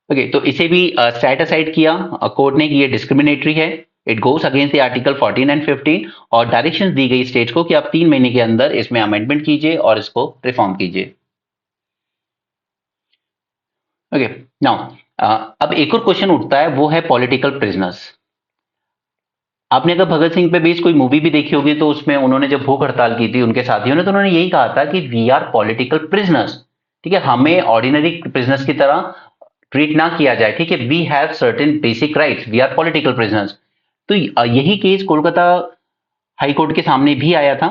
Okay, तो इसे भी सेट असाइड किया कोर्ट ने कि ये डिस्क्रिमिनेटरी है। It goes against the article 14 and 15 और डायरेक्शंस दी गई स्टेट्स को कि आप 3 महीने के अंदर इसमें अमेंडमेंट कीजिए और इसको रिफॉर्म कीजिए। ओके, नाउ अब एक और क्वेश्चन उठता है, वो है पॉलिटिकल प्रिजनर्स। आपने अगर भगत सिंह पे बेस्ड कोई मूवी भी देखी होगी तो उसमें उन्होंने जब भूख हड़ताल की थी उनके साथियों ने, तो उन्होंने यही कहा था कि वी आर पॉलिटिकल प्रिजनर्स। ठीक है, हमें ऑर्डिनरी प्रिजनर्स की तरह ट्रीट ना किया जाए। ठीक है, we have certain basic rights, we are political prisoners. तो यही केस कोलकाता हाई कोर्ट के सामने भी आया था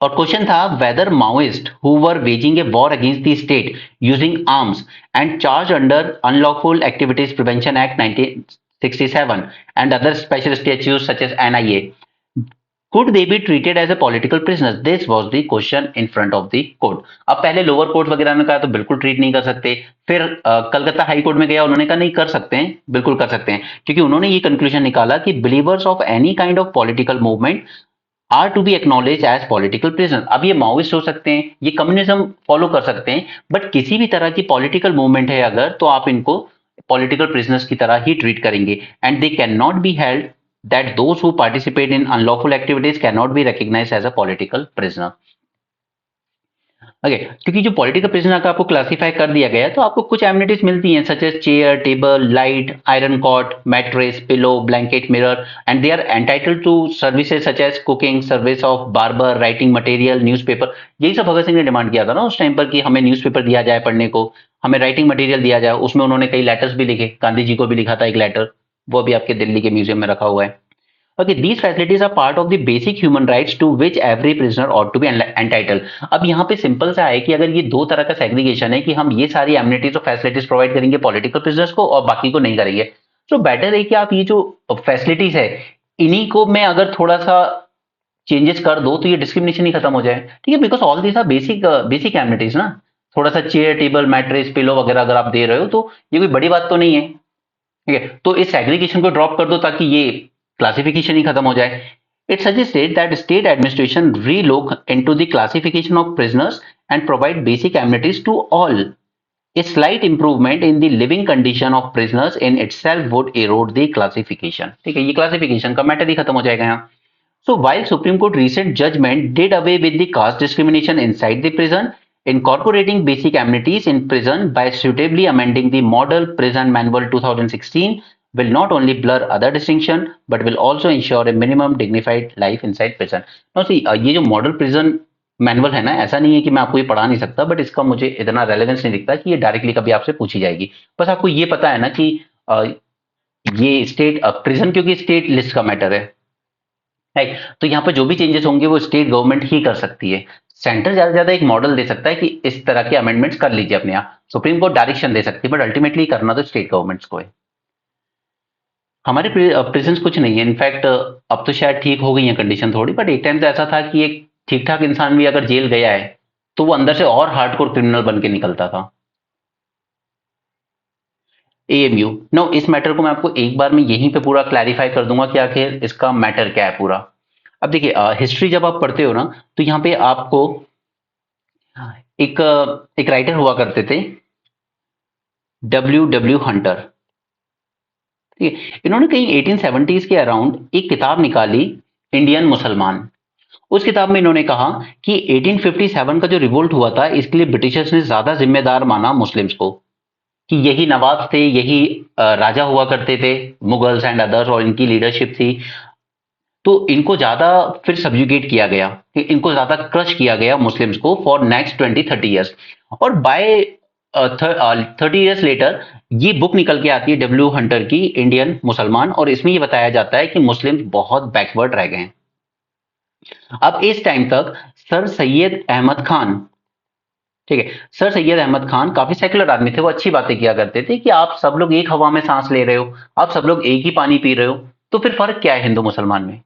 और क्वेश्चन था whether Maoist who were waging a war against the state using arms and charge under unlawful activities prevention act 1967 and other special statutes such as NIA, could they be treated as a political prisoners? This was the question in front of the court. अब पहले lower court वगैरह ने कहा तो बिल्कुल treat नहीं कर सकते, फिर कलकत्ता हाई कोर्ट में गया, उन्होंने कहा नहीं कर सकते हैं, बिल्कुल कर सकते हैं, क्योंकि उन्होंने ये कंक्लूजन निकाला कि believers of any kind of political movement are to be acknowledge as political prisoner. अब ये माओइस्ट हो सकते हैं, ये कम्युनिज्म फॉलो कर सकते हैं, बट किसी भी तरह की पॉलिटिकल मूवमेंट है अगर, तो आप इनको पॉलिटिकल प्रिजनर्स की तरह ही ट्रीट करेंगे। And they can not be held that those who participate in unlawful activities can not be recognized as a political prisoner. Okay, क्योंकि जो पॉलिटिकल प्रिजनर का आपको क्लासिफाई कर दिया गया है, तो आपको कुछ एमिनिटीज मिलती हैं such as chair, table, light, iron cot, mattress, pillow, blanket, mirror, and they are entitled to services such as cooking, service of barber, writing material, newspaper. यही सब भगत सिंह ने डिमांड किया था ना उस टाइम पर कि हमें न्यूज़पेपर दिया जाए पढ़ने को, हमें राइटिंग मटेरियल दिया जाए। उसमें उन्होंने कई लेटर्स भी लिखे, गांधी जी को भी लिखा था एक लेटर, वो अभी आपके दिल्ली के म्यूजियम में रखा हुआ है। Okay, these facilities are part of the basic human rights to which every prisoner ought to be entitled. अब यहाँ पे सिंपल सा है कि अगर ये दो तरह का सेग्रीगेशन है कि हम ये सारी एमिनिटीज और फैसिलिटीज प्रोवाइड करेंगे पॉलिटिकल प्रिजनर्स को और बाकी को नहीं करेंगे, तो बेटर है कि आप ये जो फैसिलिटीज है इन्हीं को मैं अगर थोड़ा सा चेंजेस कर दो तो ये डिस्क्रिमिनेशन ही खत्म हो जाए। ठीक है, because all these are basic basic amenities ना। थोड़ा सा चेयर, टेबल, मैट्रेस, पिलो वगैरह अगर आप दे रहे हो तो ये कोई बड़ी बात तो नहीं है। ठीक है, तो इस सेग्रीगेशन को ड्रॉप कर दो ताकि ये क्लासिफिकेशन ही खत्म हो जाए। It suggested that state administration relook into the classification of prisoners and provide basic amenities to all. A slight improvement in the living condition of prisoners in itself would erode the classification. ठीक है, ये classification का matter ही खत्म हो जाएगा यहाँ। So while Supreme Court recent judgment did away with the caste discrimination inside the prison, incorporating basic amenities in prison by suitably amending the Model Prison Manual 2016 will not only blur other distinction but will also ensure a minimum dignified life inside prison. Now see, ये जो model prison manual है ना, ऐसा नहीं है कि मैं आपको ये पढ़ा नहीं सकता, बट इसका मुझे इतना रेलेवेंस नहीं दिखता कि ये डायरेक्टली कभी आपसे पूछी जाएगी। बस आपको ये पता है ना कि ये स्टेट प्रिजन क्योंकि स्टेट लिस्ट का मैटर है, राइट। तो यहाँ पर जो भी चेंजेस होंगे वो स्टेट गवर्नमेंट ही कर सकती है। सेंटर ज्यादा से ज्यादा एक मॉडल दे सकता है कि इस तरह के अमेंडमेंट्स कर लीजिए अपने यहाँ, सुप्रीम कोर्ट डायरेक्शन दे सकती है, बट अल्टीमेटली करना तो स्टेट गवर्नमेंट्स को है। हमारे प्रिजन कुछ नहीं है, इनफैक्ट अब तो शायद ठीक हो गई है कंडीशन थोड़ी, बट एक टाइम तो ऐसा था कि एक ठीक ठाक इंसान भी अगर जेल गया है तो वो अंदर से और हार्डकोर क्रिमिनल बन के निकलता था। एएमयू, नो इस मैटर को मैं आपको एक बार में यहीं पे पूरा क्लैरिफाई कर दूंगा कि आखिर इसका मैटर क्या है पूरा। अब देखिए, हिस्ट्री जब आप पढ़ते हो ना तो यहाँ पे आपको एक राइटर हुआ करते थे, डब्ल्यू हंटर। ठीक है, इन्होंने कहीं 1870s के अराउंड एक किताब निकाली, इंडियन मुसलमान। उस किताब में इन्होंने कहा कि 1857 का जो रिवोल्ट हुआ था इसके लिए ब्रिटिशर्स ने ज्यादा जिम्मेदार माना मुस्लिम्स को, कि यही नवाब थे, यही राजा हुआ करते थे, मुगल्स एंड अदर्स, और इनकी लीडरशिप थी, तो इनको ज्यादा फिर सब्जुगेट किया गया, इनको ज्यादा क्रश किया गया मुस्लिम्स को फॉर नेक्स्ट 20-30 ईयर्स। और बाय 30 ईयर्स लेटर ये बुक निकल के आती है डब्ल्यू हंटर की, इंडियन मुसलमान, और इसमें ये बताया जाता है कि मुस्लिम बहुत बैकवर्ड रह गए हैं। अब इस टाइम तक सर सैयद अहमद खान ठीक है। सर सैयद अहमद खान काफी सेकुलर आदमी थे, वो अच्छी बातें किया करते थे कि आप सब लोग एक हवा में सांस ले रहे हो, आप सब लोग एक ही पानी पी रहे हो, तो फिर फर्क क्या है हिंदू मुसलमान में?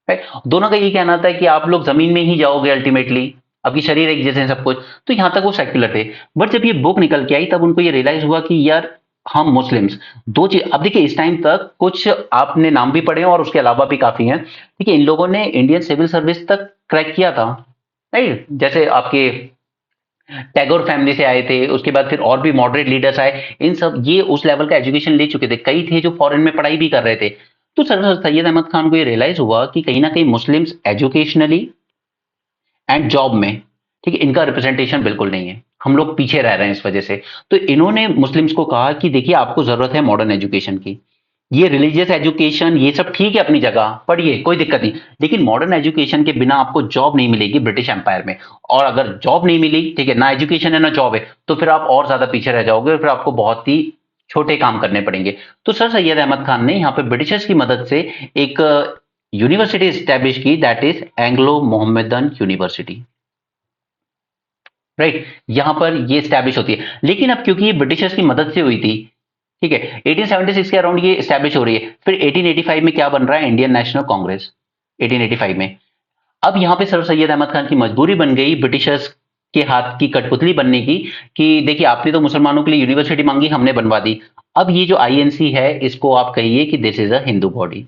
राइट? दोनों का ये कहना था कि आप लोग जमीन में ही जाओगे अल्टीमेटली, आपकी शरीर एक जैसे हैं सब कुछ। तो यहां तक वो सेक्युलर थे। बट जब ये बुक निकल के आई तब उनको ये रियलाइज हुआ कि यार हम मुस्लिम्स दो चीज, अब देखिए इस टाइम तक कुछ आपने नाम भी पढ़े हैं और उसके अलावा भी काफी हैं। ठीक है, इन लोगों ने इंडियन सिविल सर्विस तक क्रैक किया था। राइट? जैसे आपके टैगोर फैमिली से आए थे, उसके बाद फिर और भी मॉडरेट लीडर्स आए, इन सब ये उस लेवल का एजुकेशन ले चुके थे, कई थे जो फॉरेन में पढ़ाई भी कर रहे थे। तो सर सैयद अहमद खान को ये रियलाइज हुआ कि कहीं ना कहीं मुस्लिम्स एजुकेशनली एंड जॉब में, ठीक है, इनका रिप्रेजेंटेशन बिल्कुल नहीं है, हम लोग पीछे रह रहे हैं इस वजह से। तो इन्होंने मुस्लिम्स को कहा कि देखिए आपको जरूरत है मॉडर्न एजुकेशन की, ये रिलीजियस एजुकेशन ये सब ठीक है अपनी जगह, पढ़िए कोई दिक्कत नहीं, लेकिन मॉडर्न एजुकेशन के बिना आपको जॉब नहीं मिलेगी ब्रिटिश एम्पायर में। और अगर जॉब नहीं मिली, ठीक है, ना एजुकेशन है ना जॉब है, तो फिर आप और ज्यादा पीछे रह जाओगे, फिर आपको बहुत ही छोटे काम करने पड़ेंगे। तो सर सैयद अहमद खान ने यहाँ पे ब्रिटिशर्स की मदद से एक यूनिवर्सिटी स्टैब्लिश की, that is Anglo Mohammedan university. Right? यहां पर ये स्टैब्लिश होती है, लेकिन अब क्योंकि ये ब्रिटिशर्स की मदद से हुई थी, ठीक है, 1876 के अराउंड ये स्टैब्लिश हो रही है, फिर 1885 में क्या बन रहा है, इंडियन नेशनल कांग्रेस, 1885 में। अब यहां पे सर सैयद अहमद खान की मजबूरी बन गई ब्रिटिशर्स के हाथ की कठपुतली बनने की, कि देखिए आपने तो मुसलमानों के लिए यूनिवर्सिटी मांगी, हमने बनवा दी, अब ये जो आईएनसी है इसको आप कहिए कि this is a Hindu body.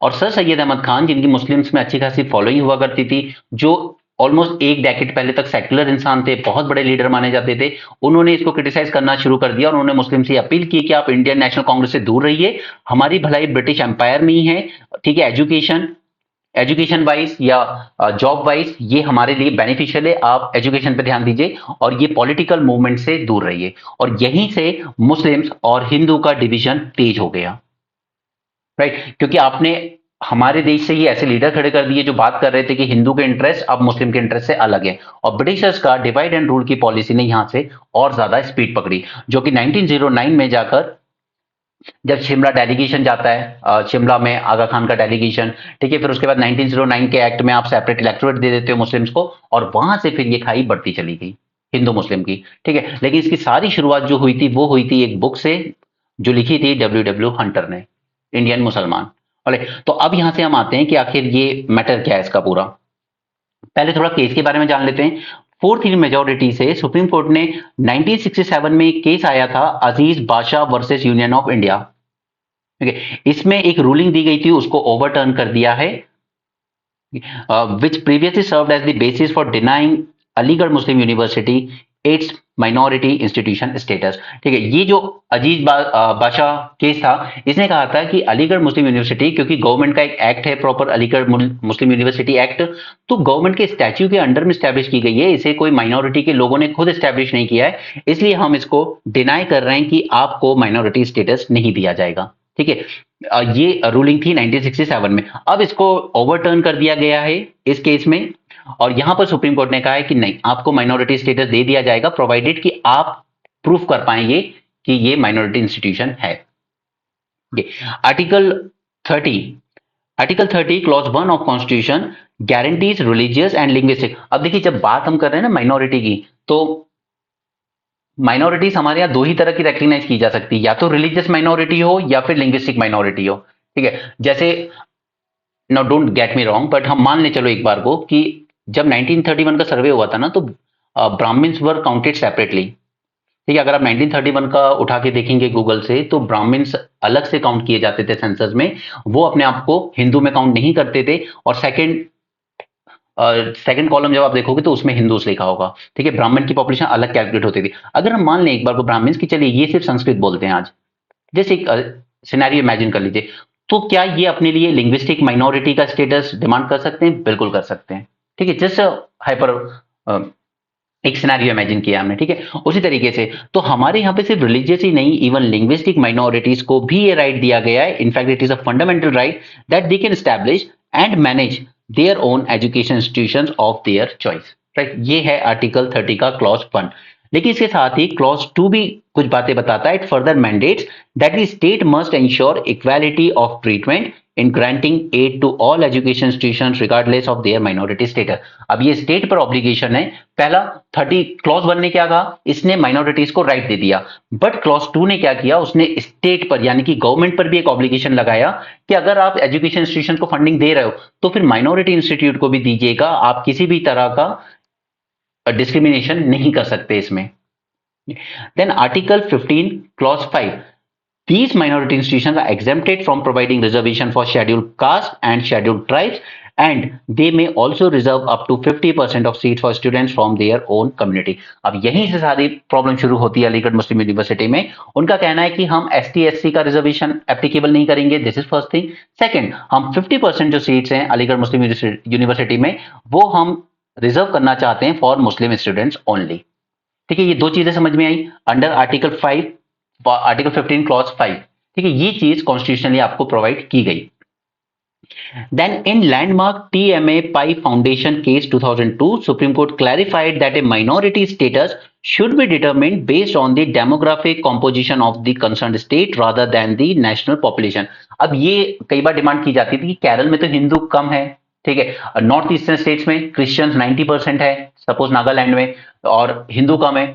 और सर सैयद अहमद खान, जिनकी मुस्लिम्स में अच्छी खासी फॉलोइंग हुआ करती थी, जो ऑलमोस्ट एक डेकेड पहले तक सेक्युलर इंसान थे, बहुत बड़े लीडर माने जाते थे, उन्होंने इसको क्रिटिसाइज करना शुरू कर दिया और उन्होंने मुस्लिम से अपील की कि आप इंडियन नेशनल कांग्रेस से दूर रहिए, हमारी भलाई ब्रिटिश एम्पायर में ही है। ठीक है, एजुकेशन एजुकेशन वाइज या जॉब वाइज ये हमारे लिए बेनिफिशियल है, आप एजुकेशन पे ध्यान दीजिए और ये पॉलिटिकल मूवमेंट से दूर रहिए। और यहीं से मुस्लिम्स और हिंदू का डिवीजन तेज हो गया। राइट? क्योंकि आपने हमारे देश से ही ऐसे लीडर खड़े कर दिए जो बात कर रहे थे कि हिंदू के इंटरेस्ट अब मुस्लिम के इंटरेस्ट से अलग है, और ब्रिटिशर्स का डिवाइड एंड रूल की पॉलिसी ने यहां से और ज्यादा स्पीड पकड़ी, जो कि 1909 में जाकर जब शिमला डेलीगेशन जाता है, शिमला में आगा खान का डेलीगेशन, ठीक है, फिर उसके बाद 1909 के एक्ट में आप सेपरेट इलेक्टोरेट दे देते हो मुस्लिम्स को, और वहां से फिर ये खाई बढ़ती चली गई हिंदू मुस्लिम की। ठीक है, लेकिन इसकी सारी शुरुआत जो हुई थी वो हुई थी एक बुक से जो लिखी थी डब्ल्यू डब्ल्यू हंटर ने, इंडियन मुसलमान। तो अब यहां से हम आते हैं कि आखिर ये मैटर क्या है इसका पूरा। पहले थोड़ा केस के बारे में जान लेते हैं। फोर्थ इन मेजोरिटी से सुप्रीम कोर्ट ने 1967 में एक केस आया था, अजीज बादशाह वर्सेस यूनियन ऑफ इंडिया। ठीक है, इसमें एक रूलिंग दी गई थी, उसको ओवरटर्न कर दिया है, which previously served as the basis for denying Aligarh Muslim university it's minority institution status. ठीक है, ये जो बादशाह केस था, इसने कहा था कि अलीगढ़ मुस्लिम यूनिवर्सिटी, क्योंकि गवर्नमेंट का एक एक्ट है proper Aligarh Muslim university act, तो गवर्नमेंट के स्टैच्यू के अंडर में स्टैब्लिश की गई है, इसे कोई माइनॉरिटी के लोगों ने खुद स्टैब्लिश नहीं किया है, इसलिए हम इसको डिनाई कर रहे हैं कि आपको माइनॉरिटी स्टेटस नहीं दिया जाएगा। ठीक है, ये रूलिंग थी 1967 में। अब इसको ओवरटर्न कर दिया गया है इस केस में, और यहां पर सुप्रीम कोर्ट ने कहा है कि नहीं, आपको माइनॉरिटी स्टेटस दे दिया जाएगा, प्रोवाइडेड कि आप प्रूफ कर पाएंगे कि ये माइनॉरिटी इंस्टीट्यूशन है। Article 30 article 30 clause 1 of constitution guarantees religious and linguistic. अब देखिए जब बात हम कर रहे हैं ना माइनॉरिटी की, तो माइनॉरिटीज हमारे यहाँ दो ही तरह की रिकग्नाइज की जा सकती है, या तो रिलीजियस माइनॉरिटी हो या फिर लिंग्विस्टिक माइनॉरिटी हो। ठीक है, जैसे now don't get me wrong, but हम मान ले चलो एक बार को कि जब 1931 का सर्वे हुआ था ना, तो ब्राह्मण्स वर काउंटेड सेपरेटली। ठीक है, अगर आप 1931 का उठा के देखेंगे गूगल से, तो ब्राह्मण्स अलग से काउंट किए जाते थे सेंसस में, वो अपने आप को हिंदू में काउंट नहीं करते थे। और सेकंड कॉलम जब आप देखोगे तो उसमें हिंदूस लिखा होगा। ठीक है, ब्राह्मण की पॉपुलेशन अलग कैलकुलेट होती थी। अगर हम मान लें एक बार को ब्राह्मण्स की, चलिए ये सिर्फ संस्कृत बोलते हैं आज, जैसे एक सिनेरियो इमेजिन कर लीजिए, तो क्या ये अपने लिए लिंग्विस्टिक माइनॉरिटी का स्टेटस डिमांड कर सकते हैं? बिल्कुल कर सकते हैं। ठीक है, जस्ट हाइपर एक सिनेरियो इमेजिन किया हमने। ठीक है, उसी तरीके से तो हमारे यहाँ पे सिर्फ रिलीजियस ही नहीं, इवन लिंग्विस्टिक माइनॉरिटीज को भी ये राइट दिया गया है। In fact it is a fundamental right that they can establish and manage their own education institutions of their choice. Right, ये है आर्टिकल 30 का क्लॉज 1। लेकिन इसके साथ ही क्लॉज 2 भी कुछ बातें बताता है। It further mandates that the state must ensure equality of treatment in granting aid to all education institutions regardless of their minority status. अब ये स्टेट पर ऑब्लिगेशन है। पहला 30 क्लॉज 1 ने क्या कहा, इसने माइनॉरिटीज को राइट दे दिया, बट क्लॉज 2 ने क्या किया, उसने स्टेट पर यानी कि गवर्नमेंट पर भी एक ऑब्लिगेशन लगाया कि अगर आप एजुकेशन इंस्टीट्यूशन को फंडिंग दे रहे हो तो फिर माइनॉरिटी इंस्टीट्यूट को भी दीजिएगा, आप किसी भी तरह का डिस्क्रिमिनेशन नहीं कर सकते इसमें। Then Article 15, Clause 5. These minority institutions are exempted from providing reservation for scheduled caste and scheduled tribes, and they may also reserve up to 50% of seats for students from their own community. अब यहीं से सारी problem शुरू होती है Aligarh Muslim university में। उनका कहना है कि हम ST SC का रिजर्वेशन एप्लीकेबल नहीं करेंगे, this is first thing. Second, हम 50% जो सीट्स हैं अलीगढ़ मुस्लिम यूनिवर्सिटी में वो हम रिजर्व करना चाहते हैं फॉर मुस्लिम स्टूडेंट्स ओनली। ठीक है, ये दो चीजें समझ में आई अंडर आर्टिकल 15 क्लॉज 5। ठीक है, ये चीज कॉन्स्टिट्यूशनली आपको प्रोवाइड की गई। Then in landmark TMA Pai foundation case 2002, Supreme Court clarified that a minority status should be determined based on the demographic composition of the concerned state rather than the national population. अब ये कई बार demand की जाती थी कि केरल में तो हिंदू कम है, ठीक है, नॉर्थ ईस्टर्न स्टेट्स में क्रिश्चियंस 90% है, सपोज नागालैंड में, और हिंदू कम है,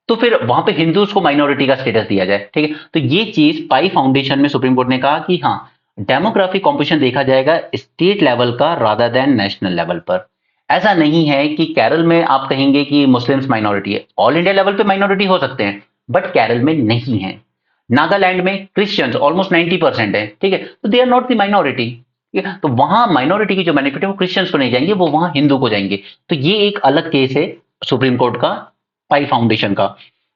तो फिर वहां पे हिंदूज को माइनॉरिटी का स्टेटस दिया जाए। ठीक है, तो ये चीज पाई फाउंडेशन में सुप्रीम कोर्ट ने कहा कि हाँ, डेमोग्राफिक कॉम्पोजिशन देखा जाएगा स्टेट लेवल का रादर देन नेशनल लेवल पर। ऐसा नहीं है कि केरल में आप कहेंगे कि मुस्लिम्स माइनॉरिटी है, ऑल इंडिया लेवल पे माइनॉरिटी हो सकते हैं बट केरल में नहीं है। नागालैंड में क्रिश्चियंस ऑलमोस्ट 90% है, ठीक है, तो they are not the minority. तो वहां माइनॉरिटी की जो बेनिफिट है वो क्रिश्चियंस को नहीं जाएंगे, वो वहां हिंदू को जाएंगे। तो ये एक अलग केस है सुप्रीम कोर्ट का पाई फाउंडेशन का।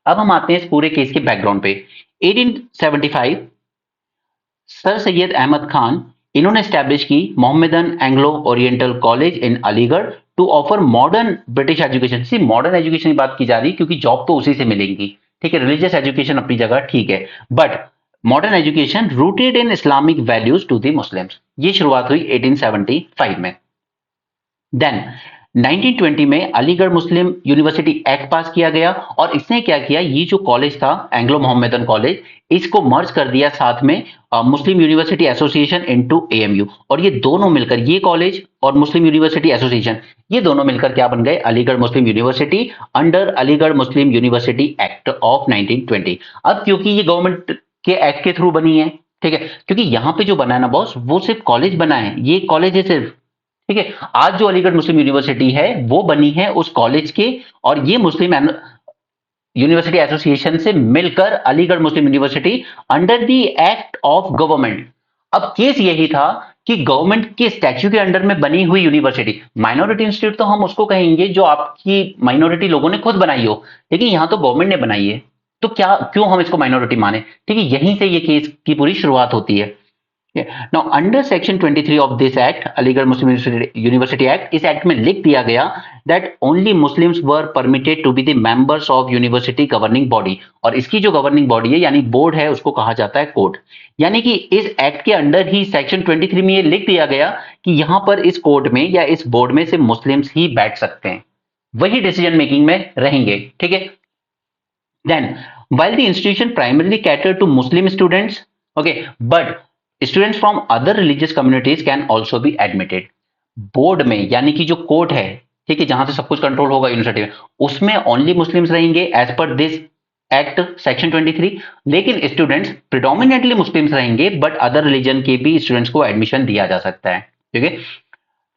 अब हम आते हैं इस पूरे केस के बैकग्राउंड पे। 1875 सर सैयद अहमद खान इन्होंने स्टैब्लिश की Mohammedan Anglo Oriental College in Aligarh to offer modern British education. See modern education की बात की जा रही है क्योंकि जॉब तो उसी से मिलेंगी, ठीक है, रिलीजियस एजुकेशन अपनी जगह ठीक है, but modern education rooted in Islamic values to the Muslims. ये शुरुआत हुई 1875 में। देन 1920 में Aligarh Muslim university act pass किया गया और इसने क्या किया, ये जो कॉलेज था एंग्लो मोहम्मदन कॉलेज, इसको मर्ज कर दिया साथ में मुस्लिम यूनिवर्सिटी एसोसिएशन इनटू AMU, और ये दोनों मिलकर, ये कॉलेज और मुस्लिम यूनिवर्सिटी एसोसिएशन, ये दोनों मिलकर क्या बन गए, Aligarh Muslim University under Aligarh Muslim university act of 1920। अब क्योंकि ये गवर्नमेंट के एक्ट के थ्रू बनी है, ठीक है, क्योंकि यहां पे जो बना है ना बॉस, वो सिर्फ कॉलेज बना है, ये कॉलेज है सिर्फ, ठीक है। आज जो अलीगढ़ मुस्लिम यूनिवर्सिटी है वो बनी है उस कॉलेज के, और ये मुस्लिम यूनिवर्सिटी एसोसिएशन से मिलकर Aligarh Muslim University under the act of government. अब केस यही था कि गवर्नमेंट के स्टैच्यू के अंडर में बनी हुई यूनिवर्सिटी, माइनॉरिटी इंस्टीट्यूट तो हम उसको कहेंगे जो आपकी माइनॉरिटी लोगों ने खुद बनाई हो, लेकिन यहां तो गवर्नमेंट ने बनाई है, तो क्या क्यों हम इसको माइनॉरिटी माने, ठीक है। यहीं से ये केस की पूरी शुरुआत होती है। Now under section 23 of this act, Aligarh Muslim university act, इस एक्ट में लिख दिया गया that only Muslims were permitted to be the members of university governing body, और इसकी जो गवर्निंग बॉडी है यानी बोर्ड है उसको कहा जाता है कोर्ट। यानी कि इस एक्ट के अंडर ही सेक्शन 23 में ये लिख दिया गया कि यहां पर इस कोर्ट में या इस बोर्ड में सिर्फ मुस्लिम्स ही बैठ सकते हैं, वही डिसीजन मेकिंग में रहेंगे, ठीक है। Then while the institution primarily cater to Muslim students, okay, but students from other religious communities can also be admitted. Board में यानी कि जो कोर्ट है, ठीक है, जहां से सब कुछ कंट्रोल होगा यूनिवर्सिटी में, उसमें ओनली मुस्लिम्स रहेंगे as per this act section 23, लेकिन स्टूडेंट्स प्रिडोमिनेटली मुस्लिम्स रहेंगे बट अदर रिलीजन के भी स्टूडेंट्स को एडमिशन दिया जा सकता है, ठीक है।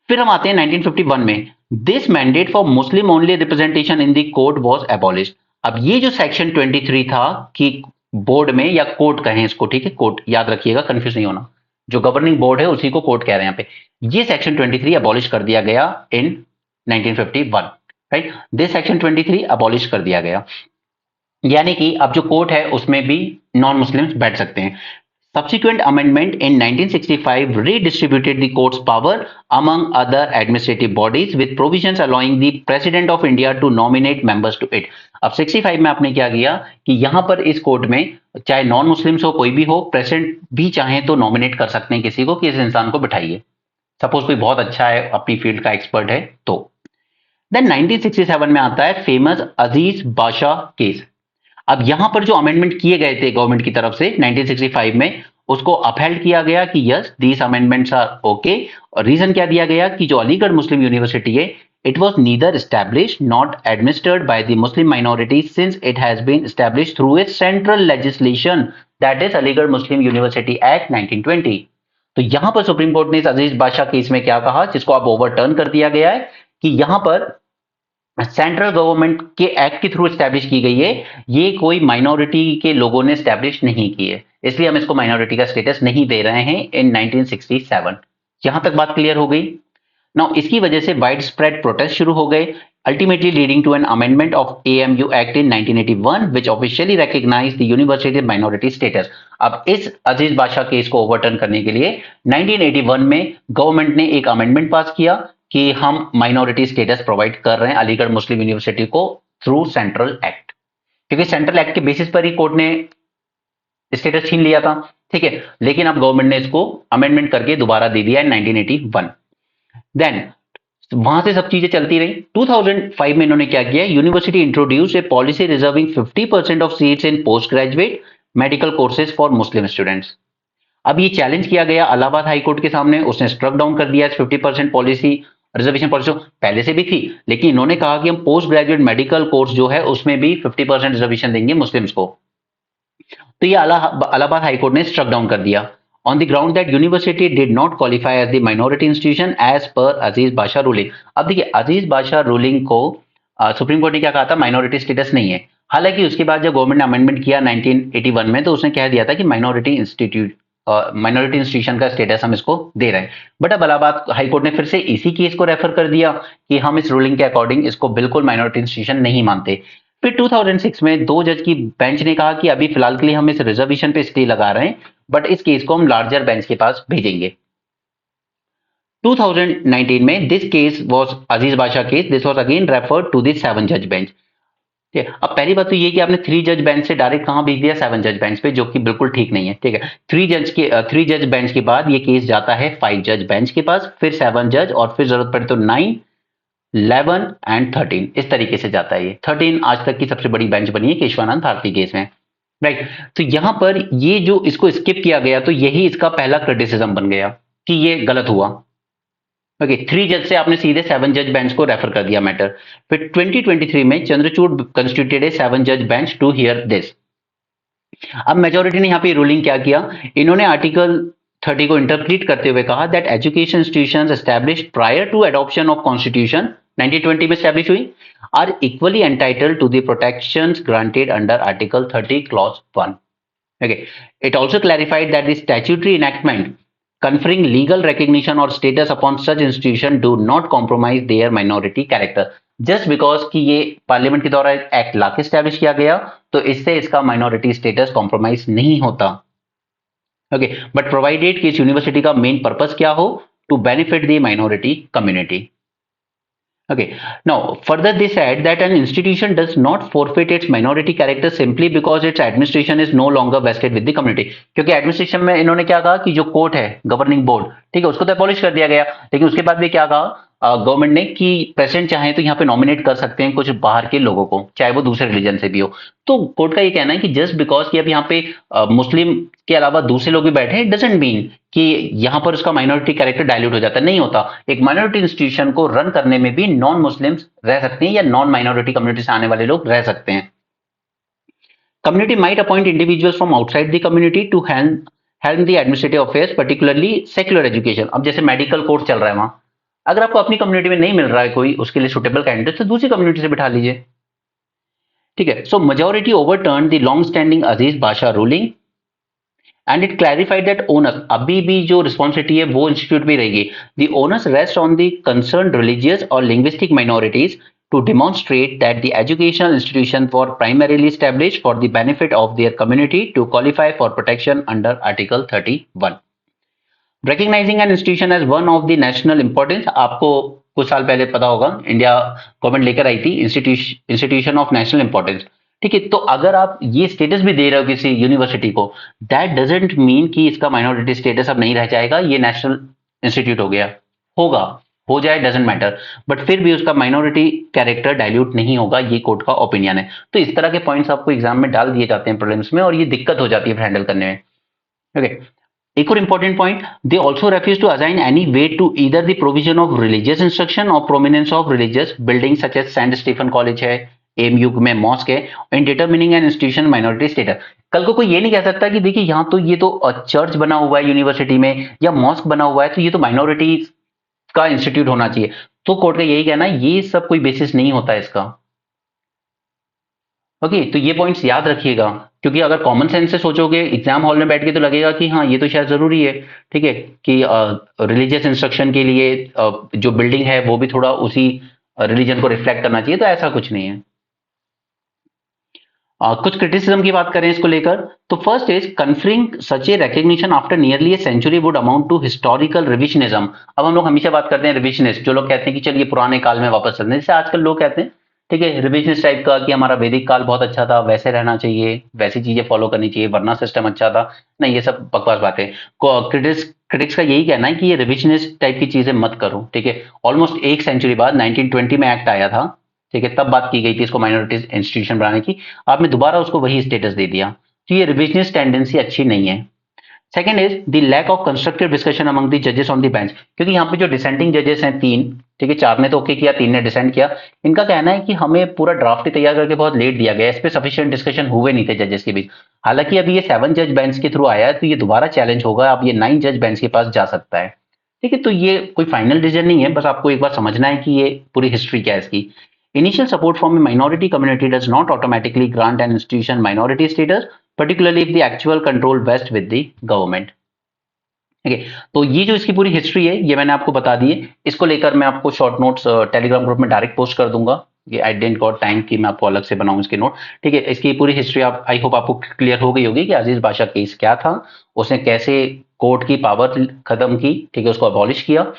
फिर हम आते हैं 1951 में, this mandate for Muslim only representation in the court was abolished. अब ये जो सेक्शन 23 था कि बोर्ड में या कोर्ट कहें इसको, ठीक है, कोर्ट याद रखिएगा, कंफ्यूज नहीं होना, जो गवर्निंग बोर्ड है उसी को कोर्ट कह रहे हैं यहाँ पे। ये सेक्शन 23 अबॉलिश कर दिया गया इन 1951, राइट। दिस सेक्शन 23 अबॉलिश कर दिया गया, यानी कि अब जो कोर्ट है उसमें भी नॉन मुस्लिम्स बैठ सकते हैं। Subsequent amendment in 1965 redistributed the court's power among other administrative bodies with provisions allowing the President of India to nominate members to it. अब 65 में आपने क्या किया कि यहां पर इस कोर्ट में चाहे नॉन मुस्लिम्स हो, कोई भी हो, प्रेसिडेंट भी चाहे तो नॉमिनेट कर सकते हैं किसी को कि इस इंसान को बिठाइए। सपोज कोई बहुत अच्छा है, अपनी फील्ड का एक्सपर्ट है तो। देन 1967 में आता है फेमस अजीज बादशाह केस। अब यहां पर जो अमेंडमेंट किए गए थे गवर्नमेंट की तरफ से 1965 में, उसको अपहेल्ड किया गया कि yes these amendments are okay. और रीजन क्या दिया गया कि जो अलीगढ़ मुस्लिम यूनिवर्सिटी है, it was neither established not administered by the Muslim minority since it has been established through its central legislation, that is Aligarh Muslim University Act 1920। तो यहां पर सुप्रीम कोर्ट ने इस अजीज बादशाह केस में क्या कहा, जिसको अब ओवरटर्न कर दिया गया है, कि यहां पर सेंट्रल गवर्नमेंट के एक्ट के थ्रू स्टैब्लिश की गई है, ये कोई माइनॉरिटी के लोगों ने स्टैब्लिश नहीं की है, इसलिए हम इसको माइनॉरिटी का स्टेटस नहीं दे रहे हैं इन 1967। यहां तक बात क्लियर हो गई। नाउ इसकी वजह से वाइड स्प्रेड प्रोटेस्ट शुरू हो गए, ultimately leading to an amendment of AMU act in 1981 which officially recognized the university minority status. अब इस अजीज बादशाह केस को ओवरटर्न करने के लिए 1981 में गवर्नमेंट ने एक अमेंडमेंट पास किया कि हम माइनॉरिटी स्टेटस प्रोवाइड कर रहे हैं अलीगढ़ मुस्लिम यूनिवर्सिटी को थ्रू सेंट्रल एक्ट, क्योंकि सेंट्रल एक्ट के बेसिस पर ही कोर्ट ने स्टेटस छीन लिया था, ठीक है। लेकिन अब गवर्नमेंट ने इसको अमेंडमेंट करके दोबारा दे दिया 1981। देन वहां से सब चीजें चलती रही। 2005 में इन्होंने क्या किया, university introduce A policy reserving 50% of seats in post graduate medical courses for Muslim students. अब ये चैलेंज किया गया इलाहाबाद हाईकोर्ट के सामने, उसने स्ट्रक डाउन कर दिया 50% पॉलिसी, रिजर्वेशन पॉलिसी पहले से भी थी, लेकिन इन्होंने कहा कि हम पोस्ट ग्रेजुएट मेडिकल कोर्स जो है उसमें भी 50% रिजर्वेशन देंगे मुस्लिम्स को। तो ये इलाहाबाद हाईकोर्ट ने स्ट्रक डाउन कर दिया on the ground that university did not qualify as the minority institution as per Aziz Basha ruling. अब देखिए अजीज बादशाह रूलिंग को सुप्रीम कोर्ट ने क्या कहा था, माइनॉरिटी स्टेटस नहीं है। हालांकि उसके बाद जब गवर्नमेंट ने अमेंडमेंट किया 1981 में, तो उसने कह दिया था कि माइनॉरिटी इंस्टीट्यूशन का स्टेटस हम इसको दे रहे हैं। बट अब इलाहाबाद हाईकोर्ट ने फिर से इसी केस को रेफर कर दिया कि हम इस रूलिंग के अकॉर्डिंग इसको बिल्कुल माइनॉरिटी इंस्टीट्यूशन नहीं मानते। फिर 2006 में 2 जज की बेंच ने कहा कि अभी फिलहाल के लिए हम इस रिजर्वेशन पे स्टे लगा रहे हैं, बट इस केस को हम लार्जर बेंच के पास भेजेंगे। 2019 में this case was Aziz Basha case, this was again referred to the 7 जज बेंच। ठीक है, अब पहली बात तो ये कि आपने 3 जज बेंच से डायरेक्ट कहां भेज दिया, 7 जज बेंच पे, जो कि बिल्कुल ठीक नहीं है। ठीक है, 3 जज बेंच के बाद ये केस जाता है 5 जज बेंच के पास, फिर 7 जज, और फिर जरूरत पड़े तो 9, 11 एंड 13, इस तरीके से जाता है। ये 13 आज तक की सबसे बड़ी बेंच बनी है केशवानंद भारती केस में, राइट। तो यहां पर ये जो इसको स्किप किया गया, तो यही इसका पहला क्रिटिसिज्म बन गया कि ये गलत हुआ। ओके, 3 जज से आपने सीधे 7 जज बेंच को रेफर कर दिया मैटर। फिर 2023 में चंद्रचूड़ कंस्टिट्यूटेड ए 7 जज बेंच टू हियर दिस। अब मेजोरिटी ने यहां पे रूलिंग क्या किया, इन्होंने आर्टिकल 30 को इंटरप्रीट करते हुए कहा that education institutions established prior to adoption of constitution 1920 में एस्टैब्लिश हुई are equally entitled to the protections granted under article 30 clause 1। Okay. It also clarified that the statutory enactment conferring legal recognition or status upon such institution do not compromise their minority character. Just because कि ये parliament के द्वारा act ला के establish किया गया, तो इससे इसका माइनॉरिटी स्टेटस कॉम्प्रोमाइज नहीं होता। ओके, बट प्रोवाइडेड कि इस यूनिवर्सिटी का मेन पर्पस क्या हो, to benefit the minority community. Okay. Now, further they said that an institution does not forfeit its minority character simply because its administration is no longer vested with the community. क्योंकि administration में इन्होंने क्या कहा कि जो court है, governing board, ठीक है, उसको तो अबॉलिश कर दिया गया, लेकिन उसके बाद भी क्या कहा गवर्नमेंट ने कि प्रेसिडेंट चाहे तो यहाँ पे नॉमिनेट कर सकते हैं कुछ बाहर के लोगों को, चाहे वो दूसरे रिलीजन से भी हो। तो कोर्ट का ये कहना है कि जस्ट बिकॉज कि अब यहाँ पे मुस्लिम के अलावा दूसरे लोग भी बैठे हैं, इट डजंट मीन कि यहां पर उसका माइनॉरिटी कैरेक्टर डायल्यूट हो जाता, नहीं होता। एक माइनॉरिटी इंस्टीट्यूशन को रन करने में भी नॉन मुस्लिम्स रह सकते हैं या नॉन माइनॉरिटी कम्युनिटी से आने वाले लोग रह सकते हैं। Community might appoint individuals from outside the community to help the administrative affairs, particularly secular education. अब जैसे मेडिकल कोर्स चल रहा है, वहां अगर आपको अपनी कम्युनिटी में नहीं मिल रहा है कोई उसके लिए सुटेबल कैंडिडेट, तो दूसरी कम्युनिटी से बिठा लीजिए। ठीक है, so majority overturn the long standing Aziz Basha ruling and it clarified that owners, अभी भी जो रिस्पॉन्सिबिलिटी है वो इंस्टीट्यूट भी रहेगी। The owners rest on the concern religious और linguistic minorities to demonstrate that the educational institutions were primarily established for the benefit of their community to qualify for protection under Article 31. Recognizing an institution as one of the national importance, आपको कुछ साल पहले पता होगा India government लेकर आई थी institution of national importance. ठीक है, तो अगर आप ये स्टेटस भी दे रहे हो किसी यूनिवर्सिटी को, दैट डजंट मीन कि इसका माइनॉरिटी स्टेटस अब नहीं रह जाएगा, ये नेशनल इंस्टीट्यूट हो गया, होगा, हो जाए, डजंट मैटर, बट फिर भी उसका माइनॉरिटी कैरेक्टर डाइल्यूट नहीं होगा, ये कोर्ट का ओपिनियन है। तो इस तरह के पॉइंट्स आपको एग्जाम में डाल दिए जाते हैं प्रीलिम्स में, और ये दिक्कत हो जाती है हैंडल करने में। ओके, एक और important point, they also refuse to assign any weight to either the provision of religious instruction और prominence of religious building such as Saint Stephen college है, एमयू में मॉस्क है, in determining an institution minority status. कल को कोई ये नहीं कह सकता कि देखिए यहाँ तो ये तो चर्च बना हुआ है यूनिवर्सिटी में या मॉस्क बना हुआ है तो ये तो माइनॉरिटी का इंस्टीट्यूट होना चाहिए। तो कोर्ट का यही कहना है ये सब कोई बेसिस नहीं होता इसका। ओके, तो ये पॉइंट्स याद रखिएगा, क्योंकि अगर कॉमन सेंस से सोचोगे एग्जाम हॉल में बैठ के तो लगेगा कि हाँ ये तो शायद जरूरी है, ठीक है, कि रिलीजियस इंस्ट्रक्शन के लिए जो बिल्डिंग है वो भी थोड़ा उसी रिलीजन को रिफ्लेक्ट करना चाहिए, तो ऐसा कुछ नहीं है। कुछ क्रिटिसिज्म की बात करें इसको लेकर, तो first is conferring such a recognition after nearly a century would amount to historical revisionism. अब हम लोग हमेशा बात करते हैं रिविजनिस्ट, जो लोग कहते हैं कि चलिए पुराने काल में वापस चलते हैं, जैसे आजकल लोग कहते हैं, ठीक है, रिविजनिस्ट टाइप का कि हमारा वैदिक काल बहुत अच्छा था, वैसे रहना चाहिए, वैसी चीजें फॉलो करनी चाहिए, वरना सिस्टम अच्छा था। नहीं, ये सब बकवास बातें। क्रिटिक्स का यही कहना है कि ये रिविजनिस्ट टाइप की चीजें मत करो, ठीक है। ऑलमोस्ट एक सेंचुरी बाद 1920 में एक्ट आया था, ठीक है, तब बात की गई थी इसको माइनॉरिटीज इंस्टीट्यूशन बनाने की, आपने दोबारा उसको वही स्टेटस दे दिया, तो ये रिविजनिस्ट टेंडेंसी अच्छी नहीं है। Second is the lack of constructive discussion among the जजेस ऑन द बेंच, क्योंकि यहाँ पे जो डिसेंटिंग जजेस हैं तीन, ठीक है, चार ने तो ओके किया, तीन ने डिसेंट किया, इनका कहना है कि हमें पूरा ड्राफ्ट ही तैयार करके बहुत लेट दिया गया, इस पे सफिशिएंट डिस्कशन हुए नहीं थे जजेस के बीच। हालांकि अभी ये 7 जज बेंच के थ्रू आया है, तो ये दोबारा चैलेंज होगा, अब ये 9 जज बेंच के पास जा सकता है, ठीक है। तो ये कोई फाइनल डिसीजन नहीं है, बस आपको एक बार समझना है कि ये पूरी हिस्ट्री क्या है इसकी। Initial support from a minority community does not automatically grant an institution minority status, particularly if the actual control vests with the government. ठीक है, तो ये जो इसकी पूरी हिस्ट्री है ये मैंने आपको बता दी है, इसको लेकर मैं आपको शॉर्ट नोट्स टेलीग्राम ग्रुप में डायरेक्ट पोस्ट कर दूंगा। ये आई डेंट गॉट टाइम कि मैं आपको अलग से बनाऊं इसके नोट, ठीक है। इसकी पूरी हिस्ट्री आप, आई होप आपको क्लियर हो गई होगी कि अजीज बादशाह केस क्या था, उसने कैसे कोर्ट की पावर खत्म की, ठीक है, उसको अबॉलिश किया।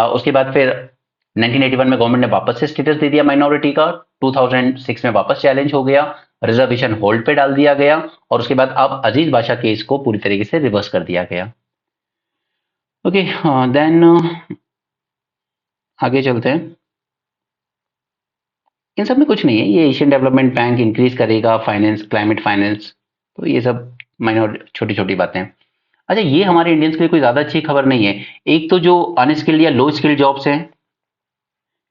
उसके बाद फिर 1981 में गवर्नमेंट ने वापस से स्टेटस दे दिया माइनॉरिटी का, 2006 में वापस चैलेंज हो गया, रिजर्वेशन होल्ड पे डाल दिया गया, और उसके बाद अब अजीज बादशाह केस को पूरी तरीके से रिवर्स कर दिया गया। ओके, देन आगे चलते हैं। इन सब में कुछ नहीं है, ये एशियन डेवलपमेंट बैंक इंक्रीज करेगा फाइनेंस, क्लाइमेट फाइनेंस, तो ये सब माइनॉर छोटी छोटी बातें हैं। अच्छा, ये हमारे इंडियंस के लिए कोई ज्यादा अच्छी खबर नहीं है। एक तो जो अनस्किल्ड या लो स्किल्ड जॉब्स हैं,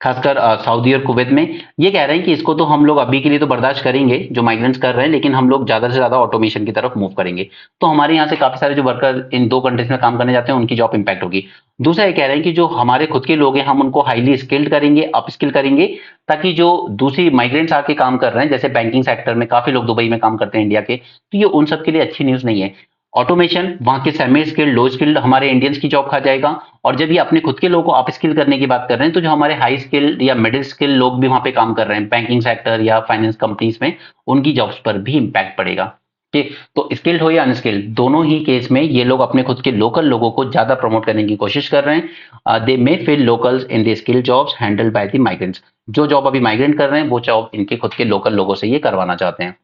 खासकर सऊदी और कुवैत में, ये कह रहे हैं कि इसको तो हम लोग अभी के लिए तो बर्दाश्त करेंगे जो माइग्रेंट्स कर रहे हैं, लेकिन हम लोग ज्यादा से ज्यादा ऑटोमेशन की तरफ मूव करेंगे, तो हमारे यहाँ से काफी सारे जो वर्कर इन दो कंट्रीज में काम करने जाते हैं उनकी जॉब इंपैक्ट होगी। दूसरा ये कह रहे हैं कि जो हमारे खुद के लोग हैं हम उनको हाईली स्किल्ड करेंगे, अप स्किल करेंगे, ताकि जो दूसरी माइग्रेंट्स आके काम कर रहे हैं, जैसे बैंकिंग सेक्टर में काफी लोग दुबई में काम करते हैं इंडिया के, तो ये उन सब के लिए अच्छी न्यूज नहीं है। ऑटोमेशन वहां के सेमी स्किल्ड, लो स्किल्ड हमारे इंडियंस की जॉब खा जाएगा, और जब ये अपने खुद के लोगों को अप स्किल करने की बात कर रहे हैं, तो जो हमारे हाई स्किल्ड या मिडिल स्किल लोग भी वहां पे काम कर रहे हैं बैंकिंग सेक्टर या फाइनेंस कंपनीज में, उनकी जॉब्स पर भी इंपैक्ट पड़ेगा। ठीक, तो स्किल्ड हो या अनस्किल्ड, दोनों ही केस में ये लोग अपने खुद के लोकल लोगों को ज्यादा प्रमोट करने की कोशिश कर रहे हैं। They may fill locals in the skill jobs handled by the migrants, जो जॉब अभी माइग्रेंट कर रहे हैं वो जॉब इनके खुद के लोकल लोगों से ये करवाना चाहते हैं।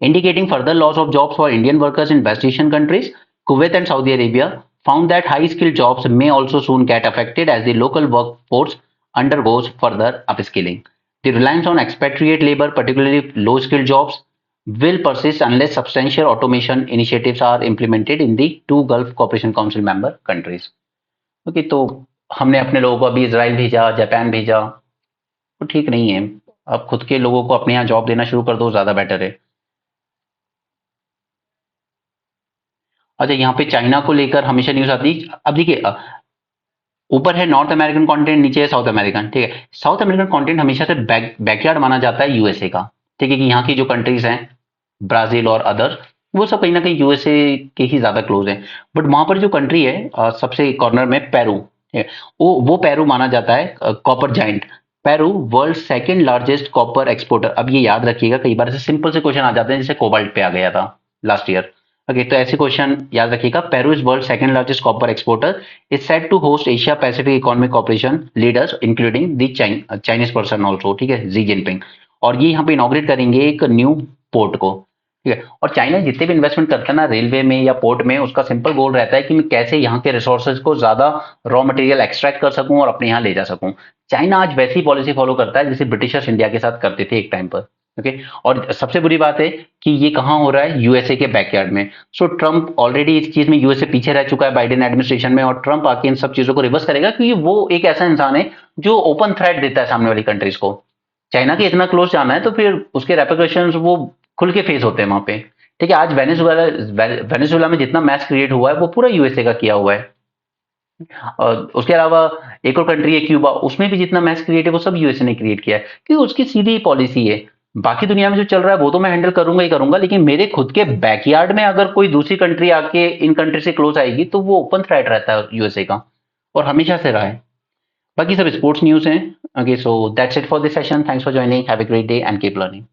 Indicating further loss of jobs for Indian workers in West Asian countries, Kuwait and Saudi Arabia found that high-skilled jobs may also soon get affected as the local workforce undergoes further upskilling. The reliance on expatriate labor, particularly low-skilled jobs, will persist unless substantial automation initiatives are implemented in the two Gulf Cooperation Council member countries. Okay, तो हमने अपने लोगों को अभी Israel भेजा, Japan भेजा, तो ठीक नहीं है। अब खुद के लोगों को अपने यहाँ जॉब देना शुरू कर दो, ज्यादा बेटर है। अच्छा, यहाँ पे चाइना को लेकर हमेशा न्यूज आती है। अब देखिए, ऊपर है नॉर्थ अमेरिकन कॉन्टिनेंट, नीचे है साउथ अमेरिकन, ठीक है। साउथ अमेरिकन कॉन्टिनेंट हमेशा से बैकयार्ड माना जाता है यूएसए का, ठीक है, कि यहाँ की जो कंट्रीज हैं ब्राजील और अदर, वो सब कहीं ना कहीं यूएसए के ही ज्यादा क्लोज हैं। बट वहां पर जो कंट्री है सबसे कॉर्नर में पेरू, ठीक है, वो पेरू माना जाता है copper giant. Peru world second largest copper exporter. अब ये याद रखिएगा, कई बार ऐसे सिंपल से क्वेश्चन आ जाते हैं, जैसे कोबाल्ट पे आ गया था लास्ट ईयर। ओके, तो ऐसे क्वेश्चन याद रखिएगा। Peru is world second largest copper exporter, is set to host Asia Pacific economic corporation leaders including the Chinese person also, ठीक है, जी जिनपिंग। और ये यहाँ पे इनॉग्रेट करेंगे एक न्यू पोर्ट को, ठीक है। और चाइना जितने भी इन्वेस्टमेंट करता है ना रेलवे में या पोर्ट में, उसका सिंपल गोल रहता है कि मैं कैसे यहाँ के रिसोर्सेज को ज्यादा रॉ मटेरियल एक्सट्रैक्ट कर सकूं और अपने यहाँ ले जा सकूं। चाइना आज वैसी पॉलिसी फॉलो करता है जैसे ब्रिटिशर्स इंडिया के साथ करते थे एक टाइम पर। ओके। और सबसे बुरी बात है कि ये कहाँ हो रहा है, यूएसए के बैकयार्ड में। सो ट्रंप ऑलरेडी इस चीज में यूएसए पीछे रह चुका है बाइडेन एडमिनिस्ट्रेशन में, और ट्रंप आके इन सब चीजों को रिवर्स करेगा, क्योंकि वो एक ऐसा इंसान है जो ओपन थ्रेट देता है सामने वाली कंट्रीज को। चाइना के इतना क्लोज जाना है तो फिर उसके रेpercussions वो खुल के फेस होते हैं वहां पे। ठीक है, आज वेनेजुएला वेनेजुएला में जितना मैस क्रिएट हुआ है वो पूरा यूएसए का किया हुआ है। और उसके अलावा एक और कंट्री है क्यूबा, उसमें भी जितना मैस क्रिएट है वो सब यूएसए ने क्रिएट किया है, क्योंकि उसकी सीधी पॉलिसी है। बाकी दुनिया में जो चल रहा है वो तो मैं हैंडल करूंगा ही करूंगा, लेकिन मेरे खुद के बैकयार्ड में अगर कोई दूसरी कंट्री आके इन कंट्री से क्लोज आएगी तो वो ओपन थ्रेट रहता है यूएसए का, और हमेशा से रहा है। बाकी सब स्पोर्ट्स न्यूज हैं। Okay, so that's it for this session. Thanks for joining, have a great day and keep learning.